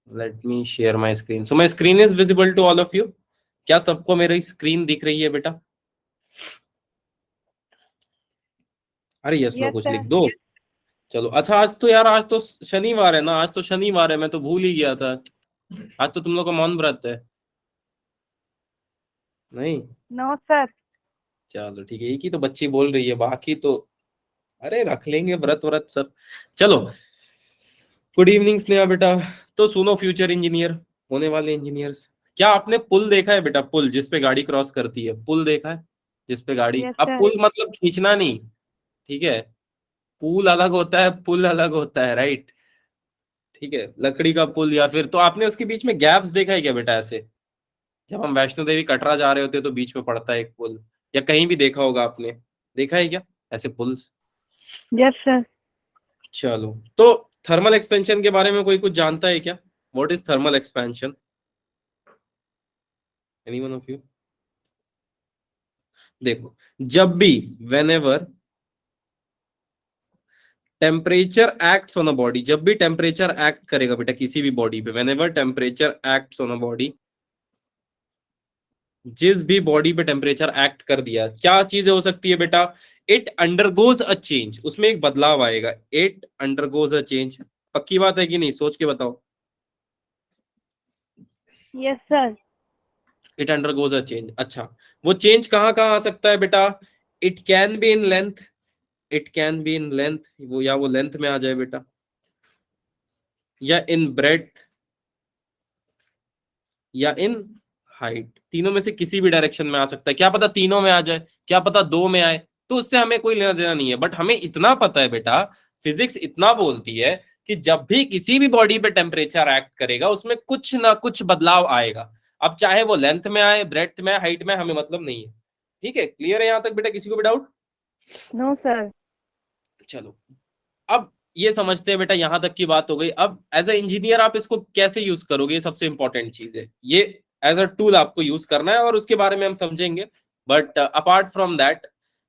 Late me share my screen. So my screen is visible to all of you. क्या सबको मेरी screen दिख रही है बेटा? अरे यस नो यस कुछ लिख सर। दो। चलो अच्छा, आज तो यार, आज तो शनिवार है ना, आज तो शनिवार है, मैं तो भूल ही गया था। आज तो तुम लोग का मौन व्रत है। नहीं? No sir. चलो ठीक है, एक ही तो बच्ची बोल रही है, बाकी तो अरे रख लेंगे व्रत व्रत सब। चलो, गुड इवनिंग स्नेहा बेटा। तो सुनो फ्यूचर इंजीनियर, होने वाले इंजीनियर्स, क्या आपने पुल देखा है बेटा? पुल जिसपे गाड़ी क्रॉस करती है, पुल देखा है जिसपे गाड़ी, यस अब सर। पुल मतलब खींचना नहीं, ठीक है? पुल अलग होता है, पुल अलग होता है, राइट? ठीक है, लकड़ी का पुल, या फिर तो आपने उसके बीच में गैप्स देखा है क्या बेटा? ऐसे जब हम वैष्णो देवी कटरा जा रहे होते हैं तो बीच में पड़ता है एक पुल, या कहीं भी देखा होगा आपने, देखा है क्या ऐसे पुल्स? Yes sir. चलो, तो थर्मल एक्सपेंशन के बारे में कोई कुछ जानता है क्या? What is thermal expansion? Anyone of you? देखो, जब भी, when ever temperature acts on a body, जब भी टेम्परेचर एक्ट करेगा बेटा किसी भी बॉडी पे, when ever temperature acts on a body, जिस भी बॉडी पे टेम्परेचर एक्ट कर दिया, क्या चीजें हो सकती है बेटा? इट अंडरगोज अ चेंज, उसमें एक बदलाव आएगा। It undergoes a change. पक्की बात है कि नहीं, सोच के बताओ। Yes sir. It undergoes a change. अच्छा, वो चेंज कहाँ कहाँ आ सकता है बेटा? It can be in length, it can be in length, वो या वो लेंथ में आ जाए बेटा, या इन ब्रेड्थ, या इन हाइट। तीनों में से किसी भी डायरेक्शन में आ सकता है। क्या पता तीनों में आ जाए, क्या पता दो में आए, तो उससे हमें कोई लेना देना नहीं है। बट हमें इतना पता है बेटा, फिजिक्स इतना बोलती है कि जब भी किसी भी बॉडी पे टेम्परेचर एक्ट करेगा उसमें कुछ ना कुछ बदलाव आएगा। अब चाहे वो लेंथ में आए, ब्रेड्थ में, हाइट में, हमें मतलब नहीं है। ठीक है, क्लियर है यहां तक बेटा? किसी को भी डाउट? No sir. चलो, अब ये समझते हैं बेटा, यहां तक की बात हो गई। अब एज अ इंजीनियर आप इसको कैसे यूज करोगे, ये सबसे इंपॉर्टेंट चीज है। ये एज अ टूल आपको यूज करना है और उसके बारे में हम समझेंगे। But apart from that,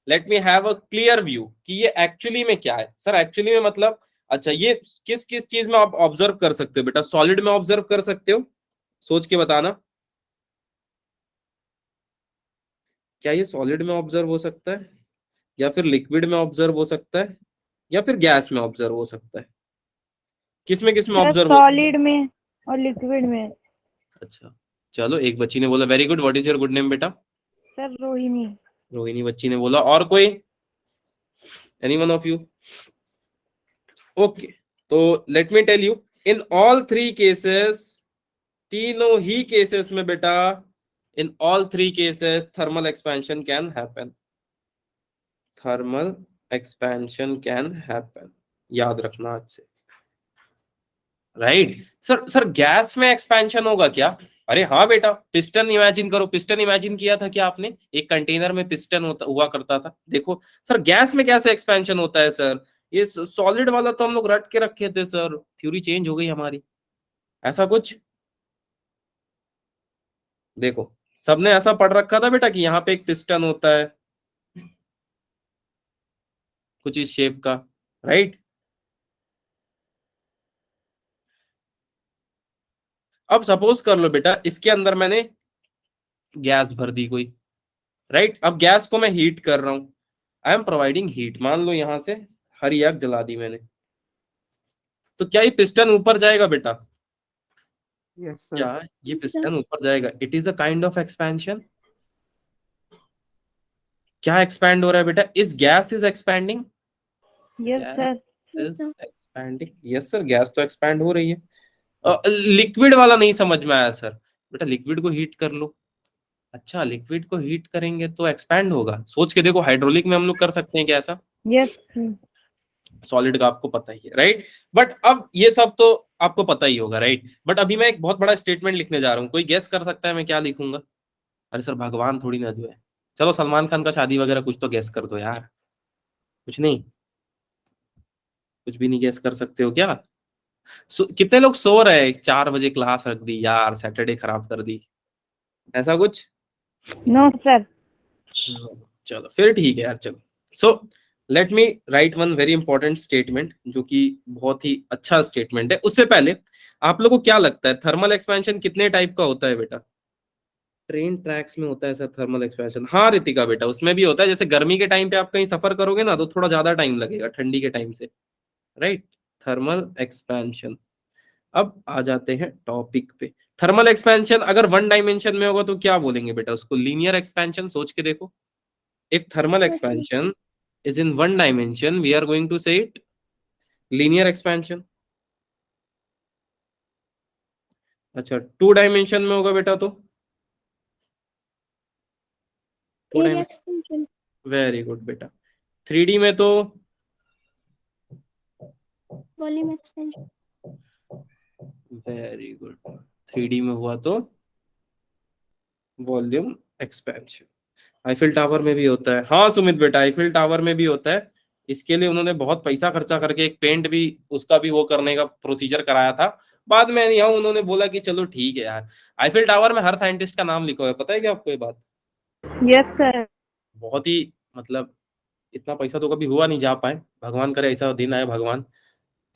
let me have a clear view कि ये एक्चुअली में क्या है। सर एक्चुअली में मतलब, अच्छा ये किस किस चीज में आप ऑब्जर्व कर सकते हो बेटा? सॉलिड में ऑब्जर्व कर सकते हो? सोच के बताना, क्या ये सॉलिड में ऑब्जर्व हो सकता है, या फिर लिक्विड में ऑब्जर्व हो सकता है, या फिर गैस में ऑब्जर्व हो सकता है? किस में सर ऑब्जर्व हो सकता सॉलिड में और लिक्विड में। है? अच्छा, चलो, एक बच्ची ने बोला very good. What is your good name बेटा? सर रोहिणी। रोहिणी बच्ची ने बोला। और कोई? Anyone of you? ओके, तो let me tell you, in all three cases, तीनों ही केसेस में बेटा, in all three cases thermal expansion can happen. Thermal expansion can happen, याद रखना आज से, राइट? सर सर गैस में एक्सपेंशन होगा क्या? अरे हाँ बेटा, पिस्टन इमेजिन करो। पिस्टन इमेजिन किया था क्या आपने? एक कंटेनर में पिस्टन होता हुआ करता था, देखो। सर गैस में कैसे एक्सपेंशन होता है सर? ये सॉलिड वाला तो हम लोग रट के रखे थे सर, थ्योरी चेंज हो गई हमारी, ऐसा कुछ। देखो, सबने ऐसा पढ़ रखा था बेटा कि यहाँ पे एक पिस्टन होता है कुछ इस शेप का, राइट? अब सपोज कर लो बेटा, इसके अंदर मैंने गैस भर दी कोई, राइट? अब गैस को मैं हीट कर रहा हूं, आई एम प्रोवाइडिंग हीट। मान लो यहां से हरी आग जला दी मैंने, तो क्या ये पिस्टन ऊपर जाएगा बेटा? Yes sir. क्या ये पिस्टन ऊपर जाएगा? It is a kind of expansion. क्या एक्सपैंड हो रहा है बेटा? इस gas is expanding, yes gas sir. Is expanding. Yes sir, gas तो एक्सपैंड हो रही है। लिक्विड वाला नहीं समझ में आया सर। बेटा लिक्विड को हीट कर लो। अच्छा, लिक्विड को हीट करेंगे तो एक्सपैंड होगा? सोच के देखो, हाइड्रोलिक में हम लोग कर सकते हैं क्या ऐसा? यस। सॉलिड का आपको पता ही है, राइट? बट अब ये सब तो आपको पता ही होगा, राइट? बट अभी मैं एक बहुत बड़ा स्टेटमेंट लिखने जा रहा हूँ, कोई गेस कर सकता है मैं क्या लिखूंगा? अरे सर भगवान थोड़ी ना जो है। चलो, सलमान खान का शादी वगैरह कुछ तो गेस कर दो यार। कुछ नहीं? कुछ भी नहीं गेस कर सकते हो क्या? कितने लोग सो रहे हैं? 4 बजे क्लास रख दी यार, सैटरडे खराब कर दी, ऐसा कुछ? No sir. चलो फिर ठीक है यार, चलो। So let me write one very important statement, जो कि बहुत ही अच्छा स्टेटमेंट है। उससे पहले आप लोगों को क्या लगता है थर्मल एक्सपेंशन कितने टाइप का होता है बेटा? ट्रेन ट्रैक्स में होता है सर थर्मल एक्सपेंशन? हाँ रितिका बेटा, उसमें भी होता है। जैसे गर्मी के टाइम पे आप कहीं सफर करोगे ना, तो थोड़ा ज्यादा टाइम लगेगा ठंडी के टाइम से, राइट? Thermal expansion. अब आ जाते हैं टॉपिक पे। थर्मल एक्सपेंशन अगर वन डायमेंशन में होगा तो क्या बोलेंगे बेटा उसको? Linear expansion. सोच के देखो, if thermal Yes, sir. Expansion is in one dimension, we are going to say it linear expansion. अच्छा, टू डायमेंशन में होगा बेटा तो two Area dimension. extension. Very good बेटा। 3D में तो Volume extension. Very good, 3D में हुआ तो वॉल्यूम एक्सपेंशन। आईफिल टावर में भी होता है। हाँ सुमित बेटा, आईफिल टावर में भी होता है। इसके लिए उन्होंने बहुत पैसा खर्चा करके एक पेंट भी, उसका भी वो करने का प्रोसीजर कराया था। बाद में यहाँ उन्होंने बोला कि चलो ठीक है यार। आईफिल टावर में हर साइंटिस्ट का नाम लिखा हुआ है, पता है क्या आपको ये बात? Yes sir. बहुत ही मतलब इतना पैसा तो कभी हुआ नहीं जा पाए, भगवान करे ऐसा दिन आए भगवान।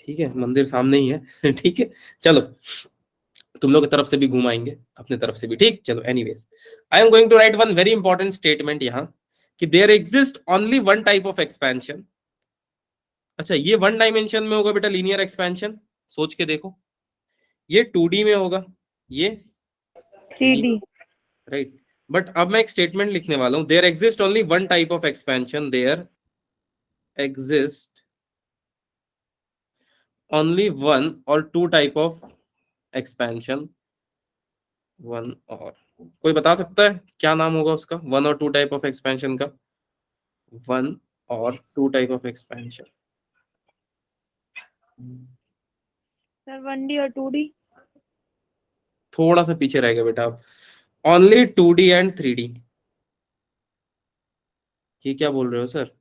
ठीक है, मंदिर सामने ही है ठीक है, चलो तुम लोग की तरफ से भी घुमाएंगे, अपने तरफ से भी। ठीक, चलो anyways, I am going to write one very important statement यहाँ, कि there exist only one type of expansion. अच्छा, ये वन डायमेंशन में होगा बेटा लीनियर एक्सपेंशन। सोच के देखो, ये 2D में होगा, ये 3D। राइट। बट अब मैं एक स्टेटमेंट लिखने वाला हूं, there exist only one type of expansion, there exist only one or two type of expansion, one और, कोई बता सकता है क्या नाम होगा उसका? वन और टू टाइप ऑफ एक्सपेंशन का, वन और two type of expansion. Sir 1D और 2D। थोड़ा सा पीछे रह गए बेटा आप, ओनली 2D एंड 3D। ये क्या बोल रहे हो सर?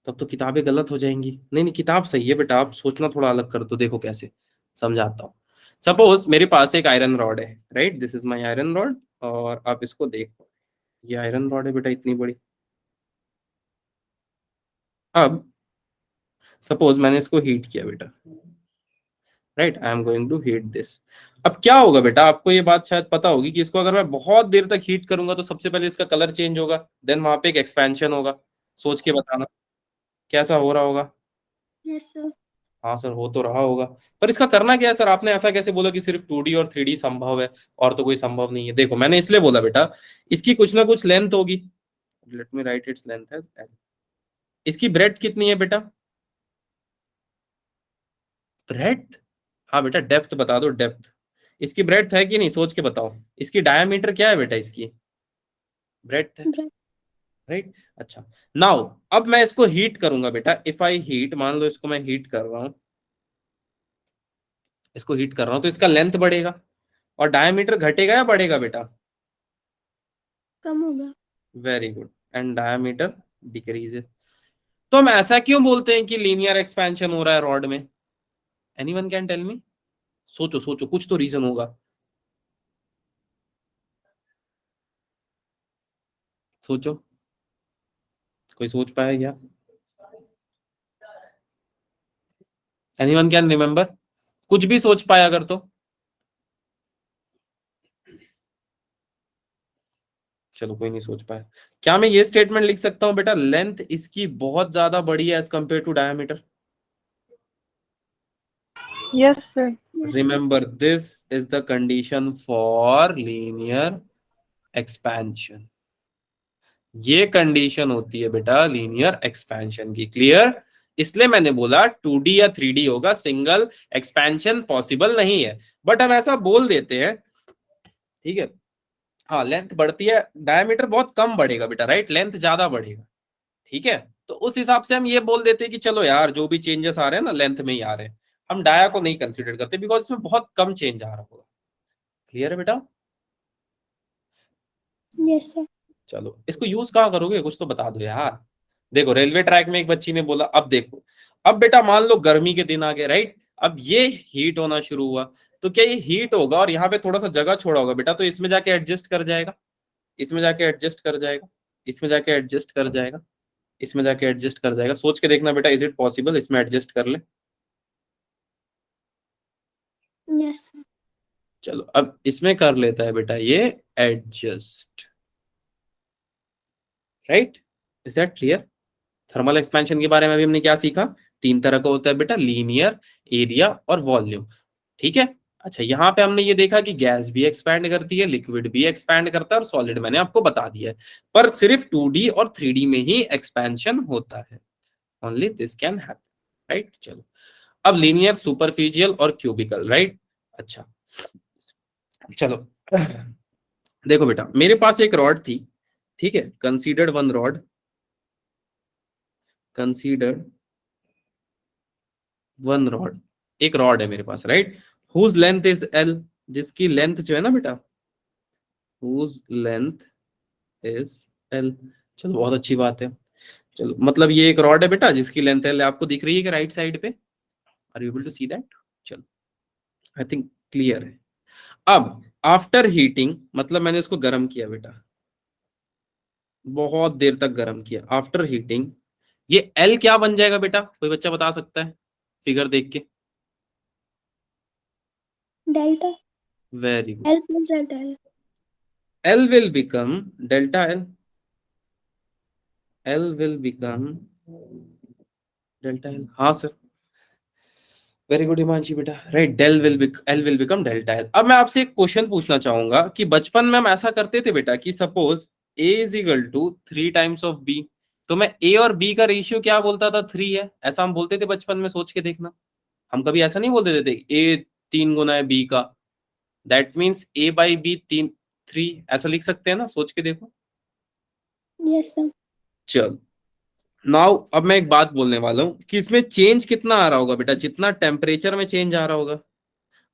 तब तो किताबें गलत हो जाएंगी। नहीं नहीं, किताब सही है बेटा, आप सोचना थोड़ा अलग कर दो। देखो कैसे समझाता हूँ। सपोज मेरे पास एक आयरन रॉड है, right, this is my iron rod, और आप इसको देखो, ये आयरन रॉड है बेटा इतनी बड़ी। अब सपोज मैंने इसको हीट किया बेटा, right, I am going to heat this. अब क्या होगा बेटा, आपको ये बात शायद पता होगी कि इसको अगर मैं बहुत देर तक हीट करूंगा तो सबसे पहले इसका कलर चेंज होगा, देन वहां पे एक एक्सपेंशन होगा। सोच के बताना कैसा हो रहा होगा। Yes, sir. हाँ सर, हो तो रहा होगा, पर इसका करना क्या है सर? आपने ऐसा कैसे बोला कि सिर्फ 2D और 3D संभव है और तो कोई संभव नहीं है? देखो मैंने इसलिए बोला बेटा, इसकी कुछ ना कुछ लेंथ होगी। Let me write its length as L. इसकी ब्रेड्थ कितनी है बेटा? ब्रेड्थ? हाँ बेटा, डेप्थ बता दो, डेप्थ। इसकी ब्रेड्थ है कि नहीं, सोच के बताओ। इसकी डायमीटर क्या है बेटा? इसकी ब्रेड्थ है, Right. राइट। अच्छा, नाउ अब मैं इसको हीट करूंगा बेटा। इफ आई हीट, मान लो इसको मैं हीट कर रहा हूं, इसको हीट कर रहा हूं, तो इसका लेंथ बढ़ेगा और डायमीटर घटेगा या बढ़ेगा बेटा? कम होगा. Very good, and diameter decrease. तो हम ऐसा क्यों बोलते हैं कि लीनियर एक्सपेंशन हो रहा है रॉड में? Anyone can tell me? सोचो सोचो, कुछ तो रीजन होगा, सोचो। कोई सोच पाया क्या? Anyone can remember? कुछ भी सोच पाया अगर तो चलो, कोई नहीं सोच पाया। क्या मैं ये स्टेटमेंट लिख सकता हूं बेटा, लेंथ इसकी बहुत ज्यादा बड़ी है as compare to diameter? Yes sir. Remember, this is the condition for linear expansion. ये कंडीशन होती है बेटा लीनियर एक्सपेंशन की। क्लियर? इसलिए मैंने बोला 2D या 3D होगा, सिंगल एक्सपेंशन पॉसिबल नहीं है। बट हम ऐसा बोल देते हैं, ठीक है। हाँ, लेंथ बढ़ती है, डायमीटर बहुत कम बढ़ेगा बेटा, राइट, लेंथ ज्यादा बढ़ेगा, ठीक है। तो उस हिसाब से हम ये बोल देते हैं कि चलो यार, जो भी चेंजेस आ रहे हैं ना लेंथ में ही आ रहे हैं, हम डाया को नहीं कंसीडर करते, बिकॉज इसमें बहुत कम चेंज आ रहा होगा। क्लियर है बेटा? Yes, sir. चलो, इसको यूज कहाँ करोगे, कुछ तो बता दो यार। देखो, रेलवे ट्रैक में एक बच्ची ने बोला, अब देखो, अब बेटा मान लो गर्मी के दिन आ गए, राइट, अब ये हीट होना शुरू हुआ, तो क्या ये हीट होगा और यहाँ पे थोड़ा सा जगह छोड़ा होगा बेटा, तो इसमें जाके एडजस्ट कर जाएगा, इसमें जाके एडजस्ट कर जाएगा, इसमें जाके एडजस्ट कर जाएगा, इसमें जाके एडजस्ट कर जाएगा। सोच के देखना बेटा, इज इट पॉसिबल इसमें एडजस्ट कर ले? Yes, sir. चलो अब इसमें कर लेता है बेटा ये adjust, right? Is that clear? Thermal expansion के बारे में अभी हमने क्या सीखा? 3 तरह का होता है बेटा, लीनियर, एरिया और वॉल्यूम। ठीक है। अच्छा, यहाँ पे हमने ये देखा कि गैस भी एक्सपैंड करती है, लिक्विड भी एक्सपैंड करता है, और सॉलिड मैंने आपको बता दिया है। पर सिर्फ 2D और 3D में ही एक्सपेंशन होता है। Only this can happen, right? चलो अब लीनियर, सुपरफिशियल और क्यूबिकल, राइट? अच्छा चलो देखो बेटा, मेरे पास एक रॉड थी, ठीक है, considered one rod, considered one rod, एक रॉड है मेरे पास, right? Whose length is L, जिसकी लेंथ जो है ना बेटा, हुज लेंथ इज एल। चलो बहुत अच्छी बात है। चलो मतलब ये एक रॉड है बेटा जिसकी लेंथ एल, आपको दिख रही है कि राइट साइड पे? Are you able to see that? चलो आई थिंक क्लियर है। अब आफ्टर हीटिंग, मतलब मैंने उसको गर्म किया बेटा, बहुत देर तक गर्म किया, आफ्टर हीटिंग ये एल क्या बन जाएगा बेटा? कोई बच्चा बता सकता है फिगर देख के? Delta. Very good. L plus delta L. L will become delta L, L will become delta L. हाँ सर, वेरी गुड हिमांशी बेटा, right? L will become delta L. अब मैं आपसे एक क्वेश्चन पूछना चाहूंगा कि बचपन में हम ऐसा करते थे बेटा कि suppose A is equal to 3 times of B, तो मैं ए और बी का रेशियो क्या बोलता था? 3 है, ऐसा हम बोलते थे बचपन में। सोच के देखना, हम कभी ऐसा नहीं बोलते थे ए 3 गुना है बी का, that means A by B 3, ऐसा लिख सकते हैं ना? सोच के देखो। Yes, sir. चल नाउ अब मैं एक बात बोलने वाला हूं कि इसमें चेंज कितना आ रहा होगा बेटा? जितना टेम्परेचर में चेंज आ रहा होगा।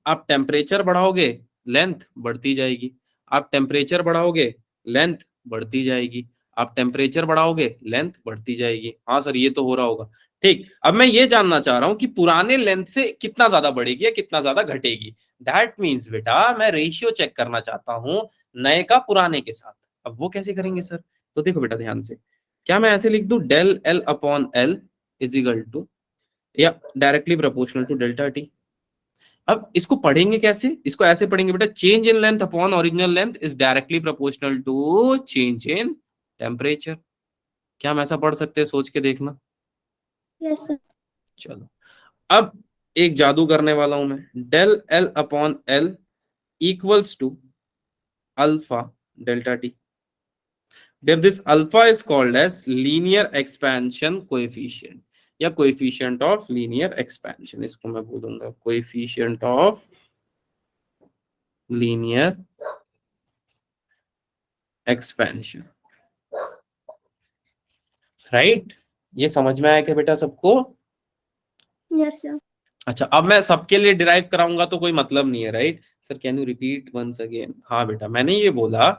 आप टेम्परेचर बढ़ाओगे, लेंथ बढ़ती जाएगी। आप टेम्परेचर बढ़ाओगे, लेंथ बढ़ती जाएगी। आप टेम्परेचर बढ़ाओगे, लेंथ बढ़ती जाएगी। हाँ सर, ये तो हो रहा होगा। ठीक, अब मैं ये जानना चाह रहा हूं कि पुराने लेंथ से कितना ज्यादा बढ़ेगी या कितना ज्यादा घटेगी। दैट मीन्स बेटा मैं रेशियो चेक करना चाहता हूं नए का पुराने के साथ। अब वो कैसे करेंगे सर? तो देखो बेटा ध्यान से, क्या मैं ऐसे लिख दूं del L upon L is equal to, या directly proportional to delta T? अब इसको पढ़ेंगे कैसे? इसको ऐसे पढ़ेंगे बेटा, change in length upon original length is directly proportional to change in temperature. क्या हम ऐसा पढ़ सकते हैं? सोच के देखना। Yes, sir. चलो अब एक जादू करने वाला हूं मैं, del L upon L equals to alpha delta T, where this alpha is called as linear expansion coefficient या coefficient of linear expansion। इसको मैं बोलूंगा coefficient of linear expansion, right? ये समझ में आया क्या बेटा सबको? Yes, sir. अच्छा, अब मैं सबके लिए डिराइव कराऊंगा तो कोई मतलब नहीं है, right? Sir can you repeat once again? हाँ बेटा, मैंने ये बोला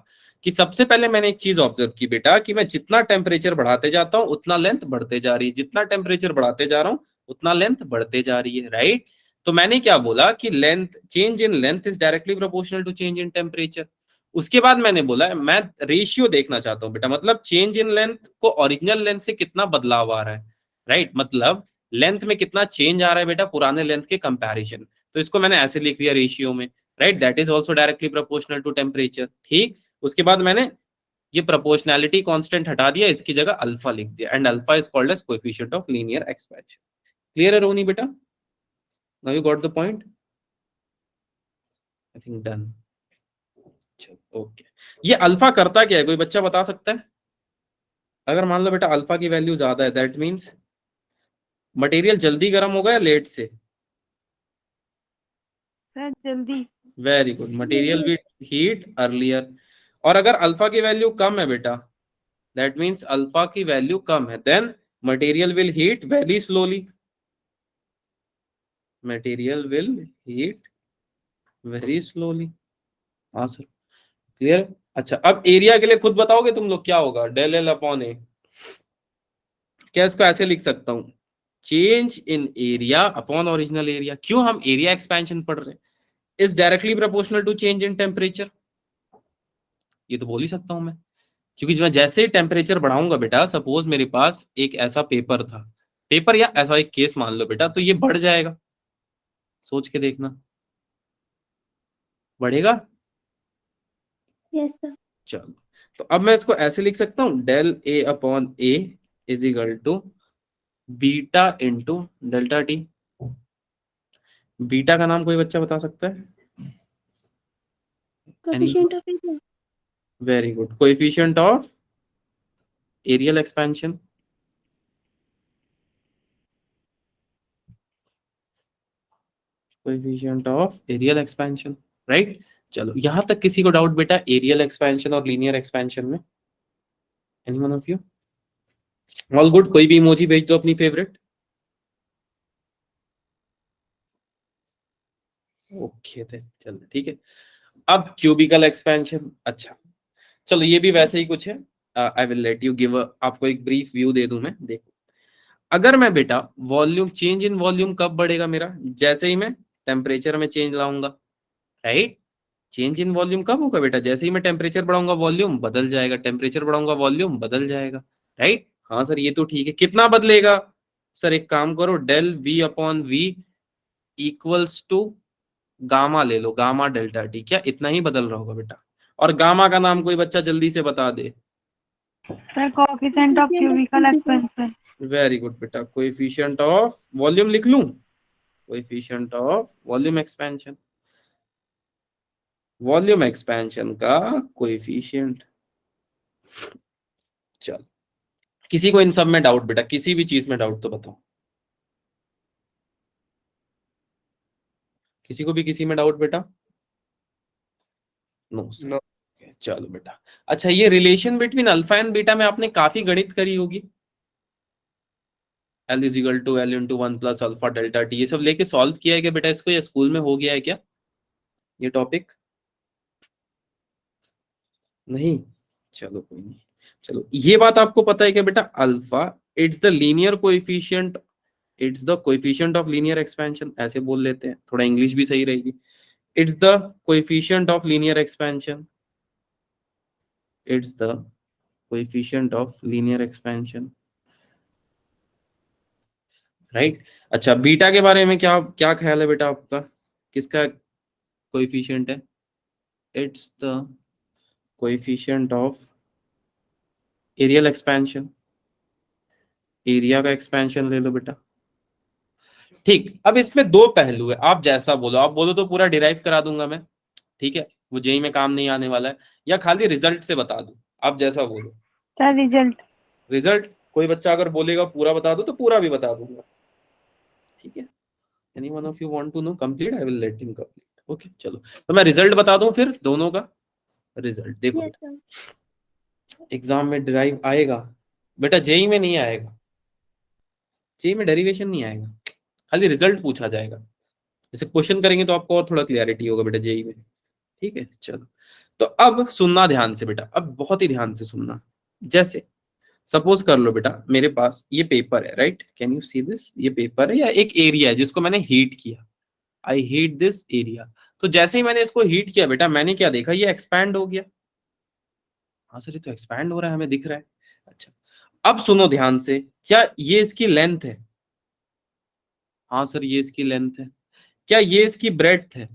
कि सबसे पहले मैंने एक चीज ऑब्जर्व की बेटा कि मैं जितना टेम्परेचर बढ़ाते जाता हूँ उतना लेंथ बढ़ते जा रही है, जितना टेम्परेचर बढ़ाते जा रहा हूँ उतना लेंथ बढ़ते जा रही है, राइट? तो मैंने क्या बोला कि length, change in length is directly proportional to change in temperature. उसके बाद मैंने बोला मैं रेशियो देखना चाहता हूँ बेटा, मतलब चेंज इन लेंथ को ओरिजिनल लेंथ से कितना बदलाव आ रहा है, राइट? मतलब लेंथ में कितना चेंज आ रहा है बेटा पुराने लेंथ के कंपैरिजन। तो इसको मैंने ऐसे लिख दिया रेशियो में, right? That is also directly proportional to temperature. ठीक, उसके बाद मैंने ये प्रोपोर्शनैलिटी कांस्टेंट हटा दिया, इसकी जगह अल्फा लिख दिया, and alpha is called as coefficient of linear expansion. Clear है रोनी बेटा? Now you got the point? I think done. Okay, ये अल्फा करता क्या है? कोई बच्चा बता सकता है? अगर मान लो बेटा अल्फा की वैल्यू ज्यादा है, दैट मीन्स मटेरियल जल्दी गर्म होगा या लेट से? सर जल्दी। Very good, material will heat earlier. और अगर अल्फा की वैल्यू कम है बेटा, दैट मीन्स अल्फा की वैल्यू कम है, then material will heat very slowly, material will heat very slowly. हाँ सर, क्लियर? अच्छा, अब एरिया के लिए खुद बताओगे तुम लोग क्या होगा? Del L upon A. क्या इसको ऐसे लिख सकता हूं, change in area upon original area. क्यों? हम एरिया एक्सपेंशन पढ़ रहे हैं, is directly proportional to change in temperature. ये तो बोल ही सकता हूं मैं क्योंकि मैं जैसे ही टेम्परेचर बढ़ाऊंगा बेटा, सपोज मेरे पास एक ऐसा पेपर था, पेपर या ऐसा एक केस मान लो बेटा, तो ये बढ़ जाएगा। सोच के देखना, बढ़ेगा। Yes, sir. चलो, तो अब मैं इसको ऐसे लिख सकता हूं, del A upon A is equal to beta into delta T. Beta का नाम कोई बच्चा बता सकता है? Coefficient of area. Very good, coefficient of areal expansion. Coefficient of areal expansion, right. चलो, यहां तक किसी को डाउट बेटा एरियल एक्सपेंशन और लीनियर एक्सपेंशन में? Anyone of you? All good, कोई भी इमोजी भेज दो अपनी फेवरेट। ओके थे, चलो ठीक है। अब क्यूबिकल एक्सपेंशन, अच्छा चलो ये भी वैसे ही कुछ है। आई विल लेट यू गिव, आपको एक ब्रीफ व्यू दे दूं मैं। देखो, अगर मैं बेटा वॉल्यूम, चेंज इन वॉल्यूम कब बढ़ेगा मेरा? जैसे ही मैं टेम्परेचर में चेंज लाऊंगा, राइट। चेंज इन वॉल्यूम कब होगा बेटा? जैसे ही मैं टेम्परेचर बढ़ाऊंगा वॉल्यूम बदल जाएगा, टेम्परेचर बढ़ाऊंगा वॉल्यूम बदल जाएगा, राइट। हाँ सर ये तो ठीक है, कितना बदलेगा? सर एक काम करो, del V upon V equals to gamma ले लो, गामा डेल्टा टी। क्या इतना ही बदल रहा होगा बेटा? और गामा का नाम कोई बच्चा जल्दी से बता दे। Sir coefficient of cubical expansion. Very good बेटा, कोएफिशिएंट ऑफ वॉल्यूम लिख लूं, coefficient of volume expansion, volume expansion का कोएफिशिएंट। चल, किसी को इन सब में डाउट बेटा, किसी भी चीज में डाउट तो बताओ, किसी को भी किसी में डाउट बेटा? No No. चलो बेटा, अच्छा ये relation between alpha and beta में आपने काफी गणित करी होगी। L is equal to L into 1 plus alpha delta T, ये सब लेके सॉल्व किया है क्या बेटा इसको, या स्कूल में हो गया है क्या ये टॉपिक? नहीं, चलो कोई नहीं। चलो ये बात आपको पता है कि बेटा alpha it's the linear coefficient, it's the coefficient of linear expansion, ऐसे बोल लेते हैं, थोड़ा इंग्लिश भी सही रहेगी। It's the coefficient of linear expansion, it's the coefficient of linear expansion, right. अच्छा बीटा के बारे में क्या क्या ख्याल है बेटा आपका, किसका कोएफिशिएंट है? It's the coefficient of areal expansion, area का एक्सपेंशन ले लो बेटा। ठीक, अब इसमें दो पहलू है, आप जैसा बोलो, आप बोलो तो पूरा डिराइव करा दूंगा मैं, ठीक है, वो जेई में काम नहीं आने वाला है, या खाली रिजल्ट से बता दूं, आप जैसा बोलो। Sir result. रिजल्ट, कोई बच्चा अगर बोलेगा पूरा बता दो तो पूरा भी बता दूंगा, ठीक है। Any one of you want to know complete, I will let him complete. Okay चलो, तो मैं रिजल्ट बता दूं फिर दोनों का। रिजल्ट देखो Yes, sir. एग्जाम में डिराइव आएगा बेटा, जेई में नहीं आएगा, जेई में डेरिवेशन नहीं आएगा, खाली रिजल्ट पूछा जाएगा। जैसे क्वेश्चन करेंगे तो आपको और थोड़ा क्लियरिटी होगा बेटा जेई में, ठीक है। चलो, तो अब सुनना ध्यान से बेटा, अब बहुत ही ध्यान से सुनना। जैसे सपोज कर लो बेटा मेरे पास ये पेपर है, right, can you see this, ये पेपर है या एक एरिया है जिसको मैंने हीट किया, आई हीट दिस एरिया। तो जैसे ही मैंने इसको हीट किया बेटा, मैंने क्या देखा, ये एक्सपैंड हो गया। हाँ सर ये तो एक्सपैंड हो रहा है, हमें दिख रहा है। अच्छा, अब सुनो ध्यान से, क्या ये इसकी लेंथ है? हाँ सर ये इसकी लेंथ है। क्या ये इसकी ब्रेड्थ है?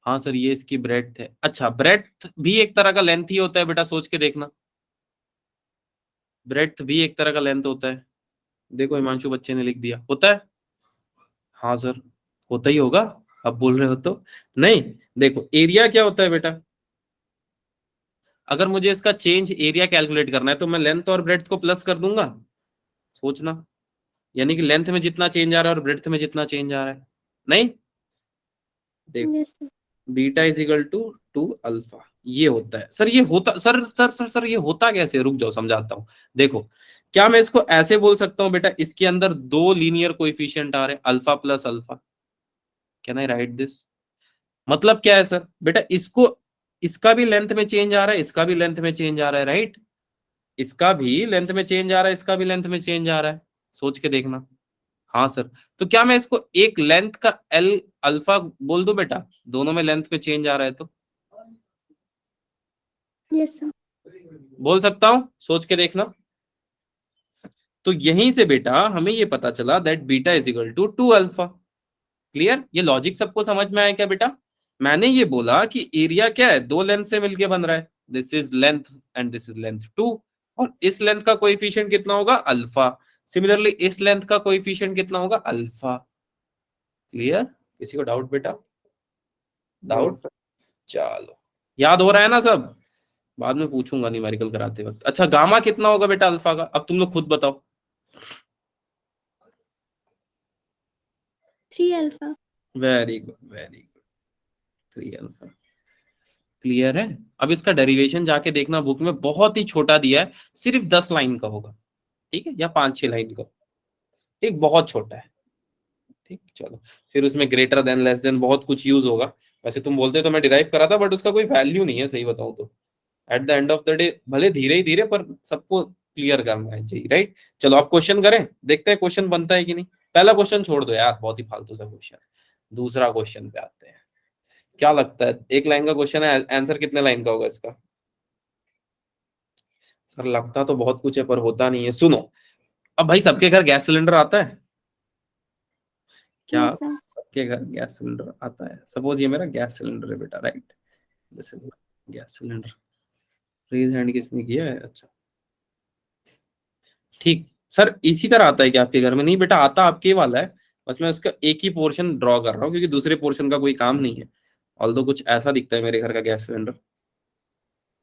हाँ सर ये इसकी ब्रेड्थ है। अच्छा, ब्रेड्थ भी एक तरह का लेंथ ही होता है बेटा, सोच के देखना, ब्रेड्थ भी एक तरह का लेंथ होता है। देखो हिमांशु बच्चे ने लिख दिया, होता है। हाँ सर होता ही होगा, अब बोल रहे हो तो। नहीं, देखो एरिया क्या होता है बेटा, अगर मुझे इसका चेंज एरिया कैलकुलेट करना है तो मैं लेंथ और ब्रेड्थ को प्लस कर दूंगा, सोचना, यानी कि लेंथ में जितना चेंज आ रहा है और ब्रेड्थ में जितना चेंज आ रहा है। नहीं, देखो Yes, sir. Beta is equal to 2 alpha, ये होता है। सर ये होता, सर ये होता कैसे? रुक जाओ समझाता हूँ। देखो, क्या मैं इसको ऐसे बोल सकता हूँ बेटा, इसके अंदर दो लीनियर कोएफिशिएंट आ रहे हैं, alpha plus alpha, can I right this? मतलब क्या है सर बेटा, इसको, इसका भी लेंथ में चेंज आ रहा है, इसका भी लेंथ में चेंज आ रहा है, राइट, इसका भी लेंथ में चेंज आ रहा है, इसका भी लेंथ में चेंज आ रहा है, सोच के देखना। हाँ सर, तो क्या मैं इसको एक लेंथ का एल अल्फा बोल दूं बेटा, दोनों में लेंथ में चेंज आ रहा है तो? Yes, sir. बोल सकता हूं, सोच के देखना। तो यहीं से बेटा हमें ये पता चला that beta is equal to 2 alpha. Clear? ये लॉजिक सबको समझ में आया क्या बेटा? मैंने ये बोला कि एरिया क्या है, दो लेंथ से मिलके बन रहा है, this is length and this is length 2, और इस लेंथ का कोएफिशिएंट कितना होगा, अल्फा। सिमिलरली इस लेंथ का कोएफिशिएंट कितना होगा, अल्फा। क्लियर? किसी को डाउट बेटा? No, doubt? sir. चलो, याद हो रहा है ना सब? बाद में पूछूंगा न्यूमेरिकल कराते वक्त। अच्छा, गामा कितना होगा बेटा अल्फा का, अब तुम लोग खुद बताओ। 3 alpha. Very good, very good, 3 alpha. Clear है? अब इसका डेरिवेशन जाके देखना, बुक में बहुत ही छोटा दिया है, सिर्फ 10 लाइन का होगा, ठीक है, या 5-6 लाइन का, ठीक, बहुत छोटा है। ठीक, चलो, फिर उसमें ग्रेटर देन, लेस देन, बहुत कुछ यूज होगा। वैसे तुम बोलते तो मैं डिराइव करा था, बट उसका कोई वैल्यू नहीं है, सही बताऊं तो। At the end of the day भले धीरे ही धीरे, पर सबको क्लियर करना है जी, राइट? चलो आप क्वेश्चन करें, देखते हैं क्वेश्चन बनता है कि नहीं। पहला क्वेश्चन छोड़ दो यार, बहुत ही फालतू सा क्वेश्चन। दूसरा क्वेश्चन पे आते हैं। क्या लगता है, एक लाइन का क्वेश्चन है, आंसर कितने लाइन का होगा इसका? सर लगता तो बहुत कुछ है पर होता नहीं है। सुनो, अब भाई सबके घर गैस सिलेंडर आता है क्या? Yes sir. सबके घर गैस सिलेंडर आता है। सपोज ये मेरा गैस सिलेंडर है बेटा, राइट? जैसे गैस सिलेंडर, रेज हैंड किसने किया है? अच्छा, ठीक। सर इसी तरह आता है क्या आपके घर में? नहीं बेटा, आता आपके वाला है, बस मैं उसका एक ही पोर्शन ड्रॉ कर रहा हूँ, क्योंकि दूसरे पोर्शन का कोई काम नहीं है। ऑल्दो कुछ ऐसा दिखता है मेरे घर का गैस सिलेंडर।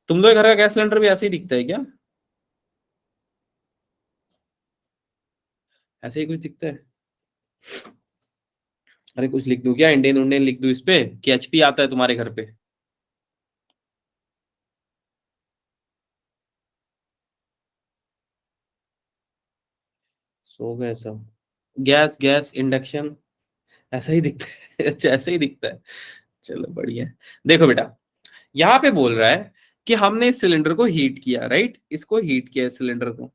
तुम लोग घर का गैस सिलेंडर भी ऐसे ही दिखता है क्या? ऐसे ही कुछ दिखता है? अरे कुछ लिख दूं क्या, इंडियन इंडियन लिख दूं इस पे, कि एचपी आता है तुम्हारे घर पे? सो गए सब। गैस गैस इंडक्शन, ऐसा ही दिखता है। अच्छा, ऐसे ही दिखता है। चलो बढ़िया है। देखो बेटा, यहाँ पे बोल रहा है कि हमने इस सिलेंडर को हीट किया, राइट? इसको हीट किया, इस सिलेंडर को,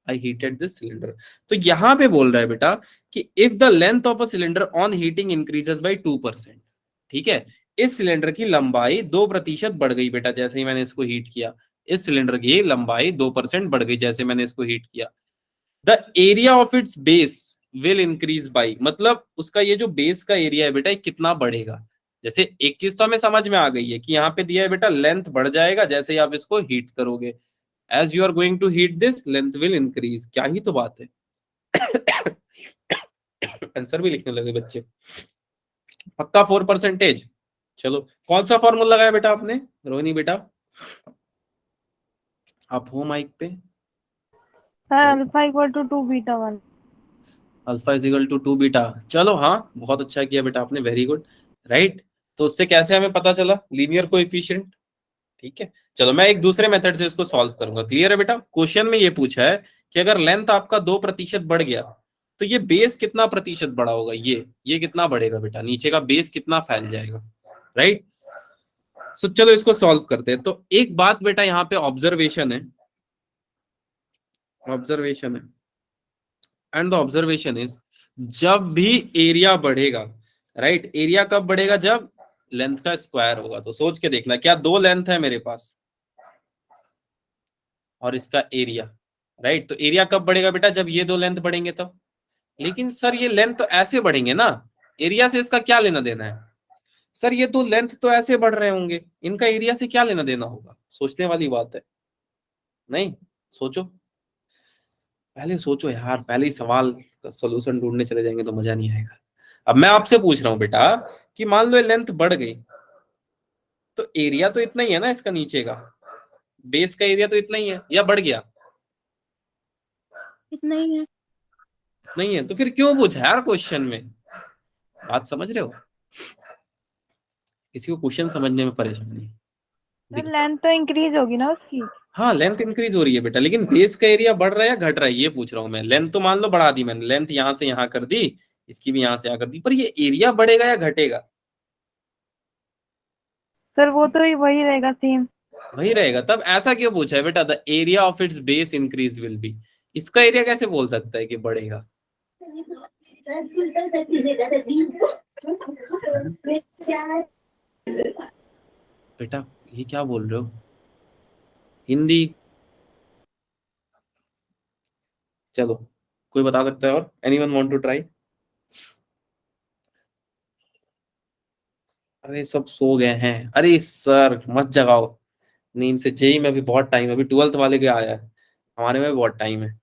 आई हीटेड दिस सिलेंडर। तो यहाँ पे बोल रहा है बेटा कि if the length of a cylinder on heating increases by 2%, ठीक है, इस सिलेंडर की लंबाई 2% बढ़ गई बेटा जैसे ही मैंने इसको हीट किया। इस सिलेंडर की लंबाई 2% बढ़ गई जैसे मैंने इसको हीट किया। The area of its base will increase by, मतलब उसका ये जो बेस का एरिया है बेटा, ये कितना बढ़ेगा। जैसे एक चीज तो हमें समझ में आ गई है कि यहाँ पे दिया है बेटा, लेंथ बढ़ जाएगा जैसे ही आप इसको हीट करोगे। As you are going to heat this, length will increase. क्या ही तो बात है। आंसर भी लिखने लगे बच्चे। पक्का 4%। चलो, कौन सा फॉर्मूला लगाया बेटा आपने, रोहिणी बेटा? आप हो माइक पे? सर चलो, alpha equal to 2 beta 1। Alpha is equal to 2 beta. चलो हाँ, बहुत अच्छा किया बेटा आपने, वेरी गुड, राइट? तो उससे कैसे हमें पता चला, लीनियर कोएफिशिएंट। ठीक है, चलो मैं एक दूसरे मेथड से इसको सॉल्व करूंगा। क्लियर है बेटा? क्वेश्चन में ये पूछा है कि अगर लेंथ आपका 2% बढ़ गया, तो ये बेस कितना प्रतिशत बड़ा होगा, ये कितना बढ़ेगा बेटा, नीचे का बेस कितना फैल जाएगा, राइट? सो चलो इसको सॉल्व करते हैं। तो एक बात बेटा यहाँ पे ऑब्जर्वेशन है, ऑब्जर्वेशन है, एंड द ऑब्जर्वेशन इज, जब भी एरिया बढ़ेगा, राइट, एरिया कब बढ़ेगा, जब लेंथ का स्क्वायर होगा। तो सोच के देखना, क्या दो लेंथ है मेरे पास और इसका एरिया, राइट? तो एरिया कब बढ़ेगा बेटा, जब ये दो लेंथ बढ़ेंगे तब। लेकिन सर ये लेंथ तो ऐसे बढ़ेंगे ना, एरिया से इसका क्या लेना देना है? सर ये दो लेंथ तो ऐसे बढ़ रहे होंगे, इनका एरिया से क्या लेना देना होगा? सोचने वाली बात है, नहीं? सोचो, पहले सोचो यार, पहले ही सवाल का सॉल्यूशन ढूंढने चले जाएंगे तो मजा नहीं आएगा। अब मैं आपसे पूछ रहा हूं बेटा कि मान लो ये लेंथ बढ़ गई, तो एरिया तो इतना ही है ना इसका, नीचे का बेस का एरिया तो इतना ही है, या बढ़ गया? इतना ही है। नहीं है, तो फिर क्यों पूछा यार क्वेश्चन में? बात समझ रहे हो? किसी को क्वेश्चन समझने में परेशानी है? सर लेंथ तो इंक्रीज होगी ना उसकी। हाँ, लेंथ इंक्रीज हो रही है बेटा, लेकिन बेस का एरिया बढ़ रहा है या घट रहा है, ये पूछ रहा हूं मैं। लेंथ तो मान लो बढ़ा दी मैंने, लेंथ यहां से यहां कर दी, इसकी भी यहां से यहां कर दी, पर ये एरिया बढ़ेगा या घटेगा? सर वो तो ही वही रहेगा सेम। वही रहेगा। तब ऐसा क्यों पूछा है बेटा, the area of its base increase will be. इसका एरिया कैसे बोल सकता है कि बढ़ेगा? बेटा ये क्या बोल रहे हो, हिंदी? चलो कोई बता सकता है और? Anyone want to try? अरे सब सो गए हैं। अरे सर मत जगाओ नींद से, जेई में भी बहुत टाइम है, अभी 12th वाले के आया है, हमारे में भी बहुत टाइम है।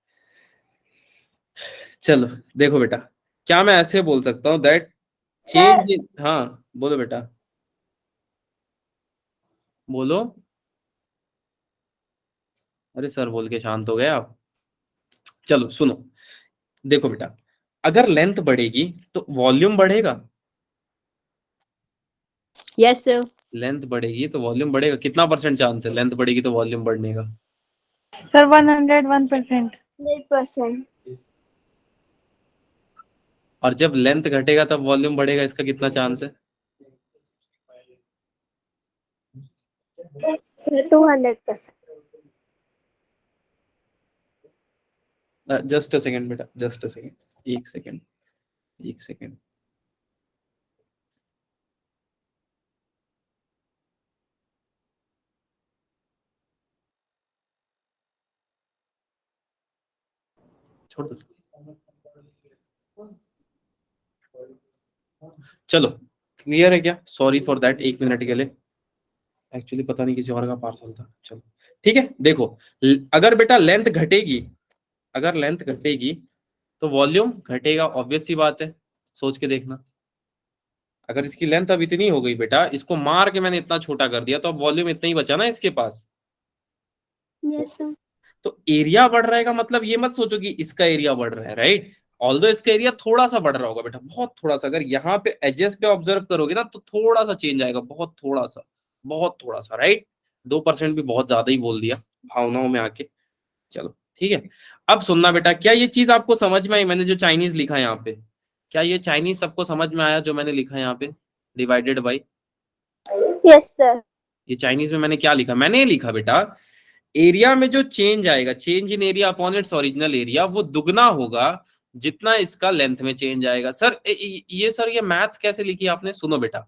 चलो देखो बेटा, क्या मैं ऐसे बोल सकता हूँ दैट सर चेंज इन, हाँ बोलो बेटा, बोलो। अरे सर बोल के शांत हो गए आप। चलो सुनो, देखो बेटा, अगर लेंथ बढ़ेगी तो वॉल्यूम बढ़ेगा। यस सर लेंथ बढ़ेगी तो वॉल्यूम बढ़ेगा, कितना परसेंट चांस है लेंथ बढ़ेगी तो वॉल्यूम बढ़ने का? सर 101%। 100%। और जब लेंथ घटेगा तब वॉल्यूम बढ़ेगा, इसका कितना चांस है? सर 200%। जस्ट अ सेकेंड बेटा, जस्ट अ सेकेंड, एक सेकेंड, एक सेकेंड। छोड़ दो। चलो क्लियर है क्या? सॉरी फॉर दैट, 1 मिनट के लिए, एक्चुअली पता नहीं किसी और का पार्सल था। चलो ठीक है, देखो अगर बेटा लेंथ घटेगी, अगर लेंथ घटेगी तो वॉल्यूम घटेगा, ऑब्वियस सी बात है, सोच के देखना। अगर इसकी लेंथ अब इतनी हो गई बेटा, इसको मार के मैंने इतना छोटा कर दिया, तो अब वॉल्यूम इतना ही बचा ना इसके पास। Yes sir. तो एरिया बढ़ रहेगा, मतलब ये मत सोचो कि इसका एरिया बढ़ रहा है, राइट? ऑल्दो इसका एरिया थोड़ा सा बढ़ रहा होगा बेटा, बहुत थोड़ा सा। अगर यहाँ पे एजेस पे ऑब्जर्व करोगे ना तो थोड़ा सा चेंज आएगा, बहुत थोड़ा सा, बहुत थोड़ा सा, राइट? 2% भी बहुत ज्यादा ही बोल दिया भावनाओं में आके। चलो ठीक है, अब सुनना बेटा, क्या ये चीज आपको समझ में आई? मैंने जो चाइनीज लिखा है यहाँ पे, क्या ये चाइनीज सबको समझ में आया जो मैंने लिखा है यहाँ पे, डिवाइडेड बाई? Yes sir. ये चाइनीज में मैंने क्या लिखा? मैंने ये लिखा बेटा, एरिया में जो चेंज आएगा, change in area upon its original area, वो दुगना होगा जितना इसका लेंथ में चेंज आएगा। सर ये सर ये मैथ्स कैसे लिखी आपने? सुनो बेटा,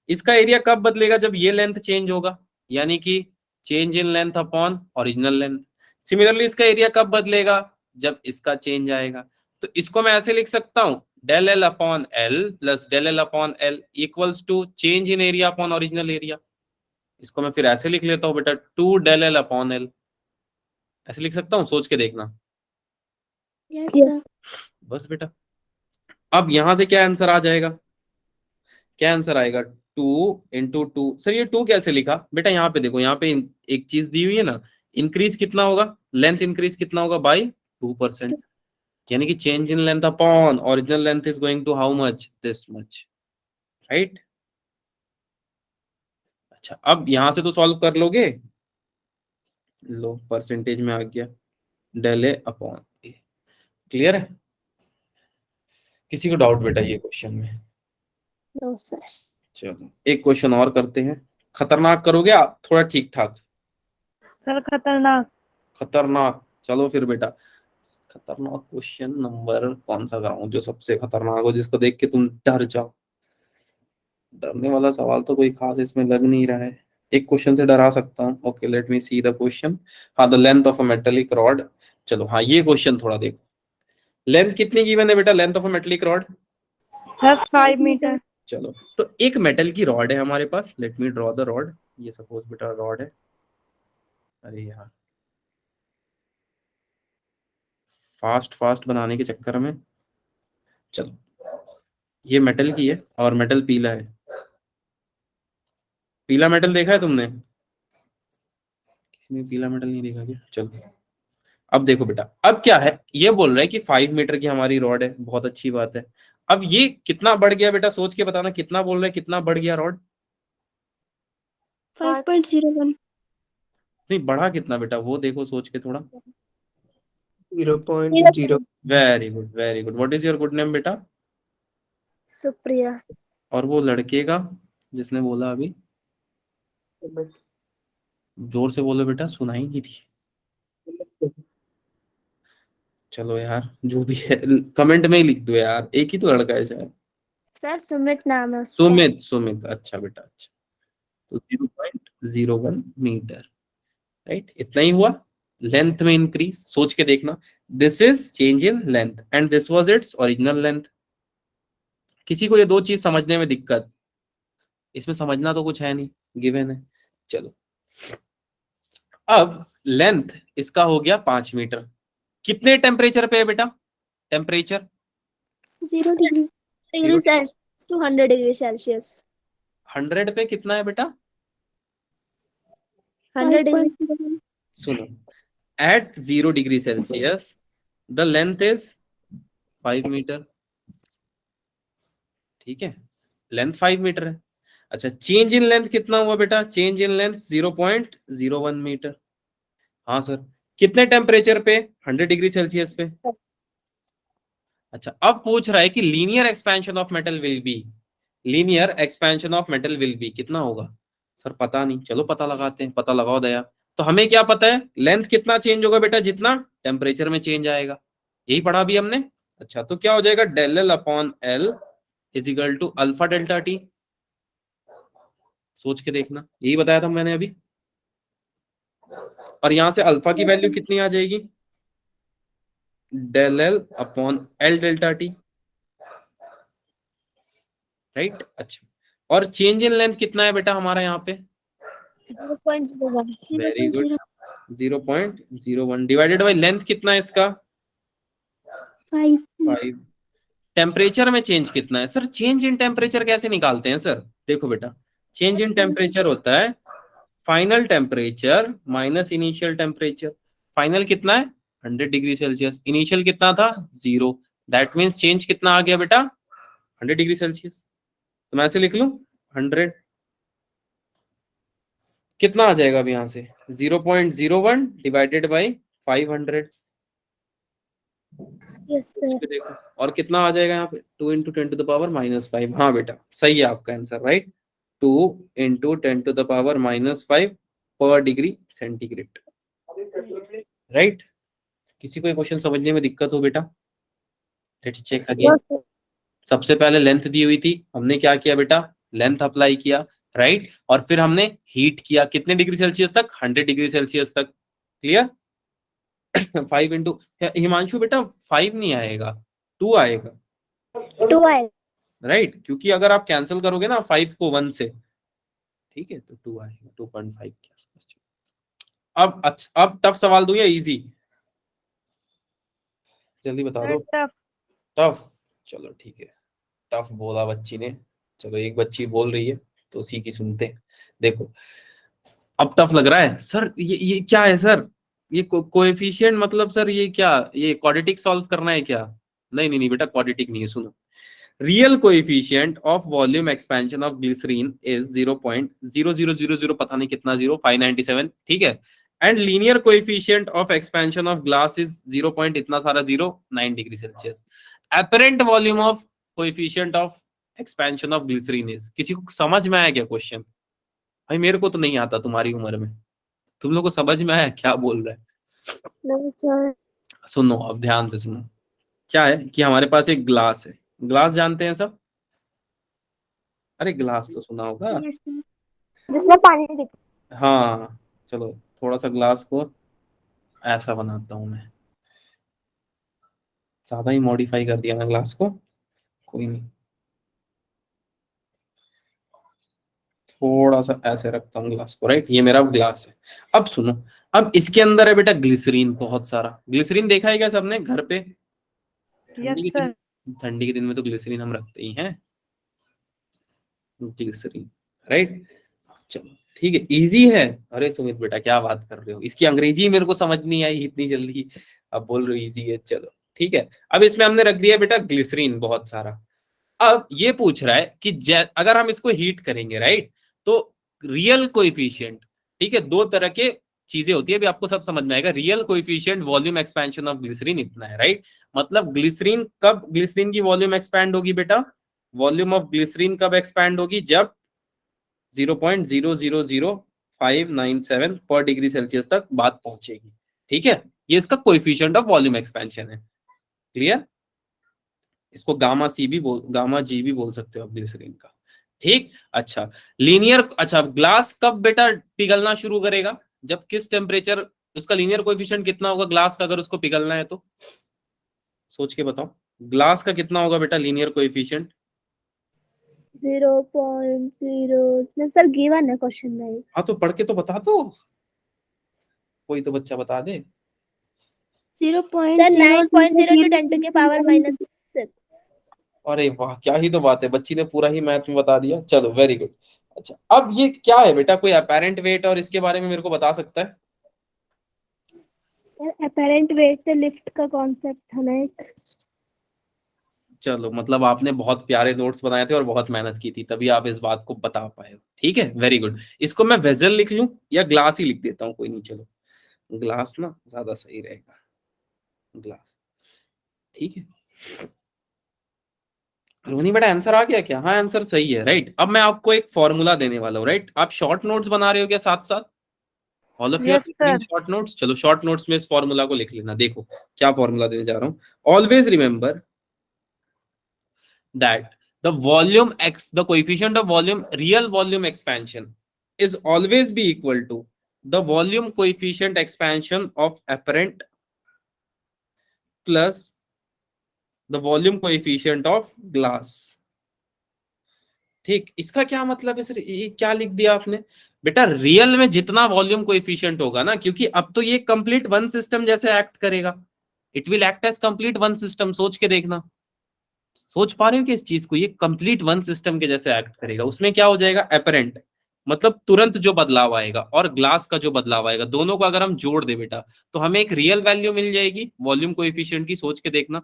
इसका एरिया कब बदलेगा? जब ये लेंथ चेंज होगा, यानी कि change in length upon original length. Similarly इसका एरिया कब बदलेगा? जब इसका चेंज आएगा। तो इसको मैं ऐसे लिख सकता हूं, del L upon L plus del L upon L equals to change in area upon original area. इसको मैं फिर ऐसे लिख लेता हूं बेटा, 2 डेल एल अपॉन एल, ऐसे लिख सकता हूँ, सोच के देखना। Yes sir. बस बेटा, अब यहां से क्या आंसर आ जाएगा? क्या आंसर आएगा? 2 × 2। सर ये 2 कैसे लिखा बेटा? यहाँ पे देखो, यहाँ पे एक चीज दी हुई है ना, इंक्रीज कितना होगा, लेंथ इंक्रीज कितना होगा? बाई 2%, यानी कि change in length upon original length is going to how much? This much, right? अच्छा, अब यहां से तो सॉल्व कर लोगे, लो परसेंटेज में आ गया, del A upon A. Clear है? किसी को डाउट बेटा ये क्वेश्चन में? No sir. चलो एक क्वेश्चन और करते हैं, खतरनाक करोगे आप, थोड़ा ठीक ठाक? सर खतरनाक। खतरनाक, चलो फिर बेटा, खतरनाक क्वेश्चन नंबर कौन सा कराऊं जो सबसे खतरनाक हो, जिसको देख के तुम डर जाओ? डरने वाला सवाल तो कोई खास इसमें लग नहीं रहा है, एक क्वेश्चन से डरा सकता हूँ। Okay let me see the question. हाँ, the length of a metallic rod. चलो हाँ, ये क्वेश्चन थोड़ा देखो, लेंथ कितनी गिवन है बेटा, length of a metallic rod? Sir 5 metre. चलो तो एक मेटल की रॉड है हमारे पास, let me draw the rod, ये सपोज बेटा रॉड है। अरे यार, फास्ट फास्ट बनाने के चक्कर में, चलो ये मेटल की है और मेटल पीला है। पीला मेटल देखा है तुमने? किसी ने पीला मेटल नहीं देखा क्या? चलो अब देखो बेटा, अब क्या है, ये बोल रहा है कि 5 मीटर की हमारी रॉड है, बहुत अच्छी बात है। अब ये कितना बढ़ गया बेटा, सोच के बताना, कितना बोल रहा है, कितना बढ़ गया रॉड? 5.01। नहीं बढ़ा कितना बेटा, वो देखो सोच के थोड़ा। 0.0. Very good, very good. What is your good name बेटा? सुप्रिया। और वो लड़के का जिसने बोला अभी, जोर से बोलो बेटा, सुनाई नहीं थी। चलो यार जो भी है, कमेंट में ही लिख दो यार, एक ही तो लड़का है शायद। सर सुमित नाम है उसका। सुमित, सुमित, अच्छा बेटा अच्छा। तो 0.01 मीटर, राइट, इतना ही हुआ। लेंथ में इंक्रीज, सोच के देखना, this is change in length and this was its original length. किसी को ये दो चीज समझने में दिक्कत, इसमें समझना तो कुछ है नहीं, गिवन है। चलो, अब लेंथ इसका हो गया 5 मीटर। कितने टेम्परेचर पे है बेटा temperature? 0 degree Celsius to 100 degree Celsius. 100 पे कितना है बेटा? 100 डिग्री। सुनो, at 0 degree Celsius the length is 5 metre. ठीक है, लेंथ 5 मीटर है। अच्छा, चेंज इन लेंथ कितना हुआ बेटा? Change in length 0.01 metre. हाँ सर, कितने टेम्परेचर पे? 100 डिग्री सेल्सियस पे। अच्छा, अब पूछ रहा है कि linear expansion of metal will be, linear expansion of metal will be कितना होगा? सर पता नहीं, चलो पता लगाते हैं, पता लगाओ दया। तो हमें क्या पता है, लेंथ कितना चेंज होगा बेटा? जितना टेम्परेचर में चेंज आएगा, यही पढ़ा भी हमने। अच्छा, तो क्या हो जाएगा? Del L upon L is equal to alpha delta T. सोच के देखना, यही बताया था मैंने अभी। और यहां से अल्फा की वैल्यू कितनी आ जाएगी? Del L upon L delta T, right. अच्छा, और चेंज इन लेंथ कितना है बेटा हमारा यहाँ पे? 0.01. Very good, 0.01 divided by length कितना है इसका? 5। टेम्परेचर में चेंज कितना है? सर चेंज इन टेम्परेचर कैसे निकालते हैं सर? देखो बेटा, चेंज इन टेम्परेचर होता है final temperature minus initial temperature. Final कितना है? 100 डिग्री सेल्सियस। इनिशियल कितना था? 0। दैट मीन्स चेंज कितना आ गया बेटा? 100 डिग्री सेल्सियस। तो मैं ऐसे लिख लूं 100, कितना आ जाएगा अब यहां से? 0.01 डिवाइडेड बाई 500। Yes sir. देखो, और कितना आ जाएगा यहाँ पे? 2 इंटू 10⁻⁻5। हाँ बेटा, सही है आपका आंसर, राइट। 2 इंटू 10⁻⁻5 पर डिग्री सेंटीग्रेड, राइट। किसी को क्वेश्चन समझने में दिक्कत हो बेटा? Let's check again. सबसे पहले लेंथ दी हुई थी, हमने क्या किया बेटा? लेंथ अप्लाई किया, राइट। और फिर हमने हीट किया कितने डिग्री सेल्सियस तक? 100 डिग्री सेल्सियस तक। क्लियर? 5 इंटू, हिमांशु बेटा 5 नहीं आएगा, 2 आएगा, 2 आएगा। राइट। क्योंकि अगर आप कैंसिल करोगे ना 5 को 1 से, ठीक है, तो 2 आएगा, 2.5 के आसपास। अब टफ सवाल दूं या इजी? जल्दी बता दो। Tough. टफ, चलो ठीक है। टफ बोला बच्ची ने, चलो एक बच्ची बोल रही है तो उसी की सुनते हैं। देखो, अब टफ लग रहा है सर, ये क्या है सर? ये कोएफिशिएंट मतलब सर ये क्या, ये क्वाड्रेटिक सॉल्व करना है क्या? नहीं नहीं नहीं बेटा, क्वाड्रेटिक नहीं है। सुनो, real coefficient of volume expansion of glycerine is 0.0000 पता नहीं कितना 597, ठीक है। And linear coefficient of expansion of glass is 0 point इतना सारा 9 degree Celsius. Apparent volume of coefficient of expansion of glycerine is, किसी को समझ में आया क्या क्वेश्चन? भाई मेरे को तो नहीं आता, तुम्हारी उम्र में। तुम लोग को समझ में आया क्या बोल रहा है? नहीं सर। सुनो, अब ध्यान से सुनो। क्या है कि हमारे पास एक ग्लास है, ग्लास जानते हैं सब? अरे ग्लास तो सुना होगा। Yes sir. जिसमें पानी दिखता। हाँ, चलो थोड़ा सा ग्लास को ऐसा बनाता हूं मैं, ज्यादा ही मॉडिफाई कर दिया मैं ग्लास को, कोई नहीं, थोड़ा सा ऐसे रखता हूँ ग्लास को, राइट। ये मेरा ग्लास है। अब सुनो, अब इसके अंदर है बेटा ग्लिसरीन, बहुत सारा ग्लिसरीन। देखा है क्या सबने घर पे? Yes, ठंडी के sir. दिन, ठंडी के दिन में तो ग्लिसरीन हम रखते ही हैं, ग्लिसरीन, राइट। चलो ठीक है, इजी है। अरे सुमित बेटा क्या बात कर रहे हो, इसकी अंग्रेजी मेरे को समझ नहीं आई इतनी जल्दी, अब बोल रहे हो इजी है। चलो ठीक है, अब इसमें हमने रख दिया बेटा ग्लिसरीन बहुत सारा। अब ये पूछ रहा है कि अगर हम इसको हीट करेंगे, राइट, तो रियल कोएफिशिएंट, ठीक है, दो तरह के चीजें होती है, अभी आपको सब समझ में आएगा। Real coefficient volume expansion of glycerine इतना है, राइट। मतलब ग्लिसरीन कब, ग्लिसरीन की वॉल्यूम एक्सपैंड होगी बेटा? वॉल्यूम ऑफ ग्लिसरीन कब एक्सपैंड होगी? जब 0.000597 पर डिग्री सेल्सियस तक बात पहुंचेगी, ठीक है। ये इसका कोएफिशिएंट ऑफ वॉल्यूम एक्सपेंशन है। क्लियर? इसको गामा सी भी बोल, गामा जी भी बोल सकते हो आप ग्लिसरीन का, ठीक। अच्छा, लीनियर, अच्छा ग्लास कब बेटा पिघलना शुरू करेगा? जब किस टेम्परेचर, उसका लीनियर कोएफिशिएंट कितना होगा ग्लास का, अगर उसको पिघलना है तो सोच के बताओ, ग्लास का कितना होगा बेटा लीनियर कोएफिशिएंट? 0.0 सर गिवन है क्वेश्चन में। हाँ तो पढ़ के तो बता दो, कोई तो बच्चा बता दे। 0.0 sir 9.0 to 10 to the power -6। अरे वाह, क्या ही तो बात है, बच्ची ने पूरा ही मैथ में बता दिया, चलो वेरी गुड। अच्छा अब ये क्या है बेटा, कोई अपेरेंट वेट और इसके बारे में मेरे को बता सकता है? अपेरेंट वेट से लिफ्ट का कॉन्सेप्ट था ना एक। चलो मतलब आपने बहुत प्यारे नोट्स बनाए थे और बहुत मेहनत की थी, तभी आप इस बात को बता पाए हो, ठीक है वेरी गुड। इसको मैं वेजल लिख लूं या ग्लास ही लिख देता हूँ, कोई नहीं, चलो ग्लास ना ज्यादा सही रहेगा, ग्लास, ठीक है। रोनी बेटा आंसर आ गया क्या? हाँ आंसर सही है, राइट। अब मैं आपको एक फॉर्मूला देने वाला हूँ, राइट। आप शॉर्ट नोट्स बना रहे हो क्या साथ साथ? All of you are Yes, taking sir. Short notes? चलो शॉर्ट नोट्स में इस फॉर्मूला को लिख लेना। देखो क्या फॉर्मूला देने जा रहा हूँ। Always remember that the coefficient of volume, real volume expansion is always be equal to the volume coefficient expansion of apparent plus the volume coefficient of glass। ठीक, इसका क्या मतलब है सर, ये क्या लिख दिया आपने? बेटा रियल में जितना वॉल्यूम कोएफिशिएंट होगा ना, क्योंकि अब तो ये कंप्लीट वन सिस्टम जैसे एक्ट करेगा, it will act as complete one system. सोच के देखना, सोच पा रहे हो कि इस चीज को, ये कंप्लीट वन सिस्टम के जैसे एक्ट करेगा। उसमें क्या हो जाएगा, एपरेंट मतलब तुरंत जो बदलाव आएगा, और ग्लास का जो बदलाव आएगा, दोनों को अगर हम जोड़ दे बेटा तो हमें एक रियल वैल्यू मिल जाएगी वॉल्यूम कोएफिशिएंट की। सोच के देखना,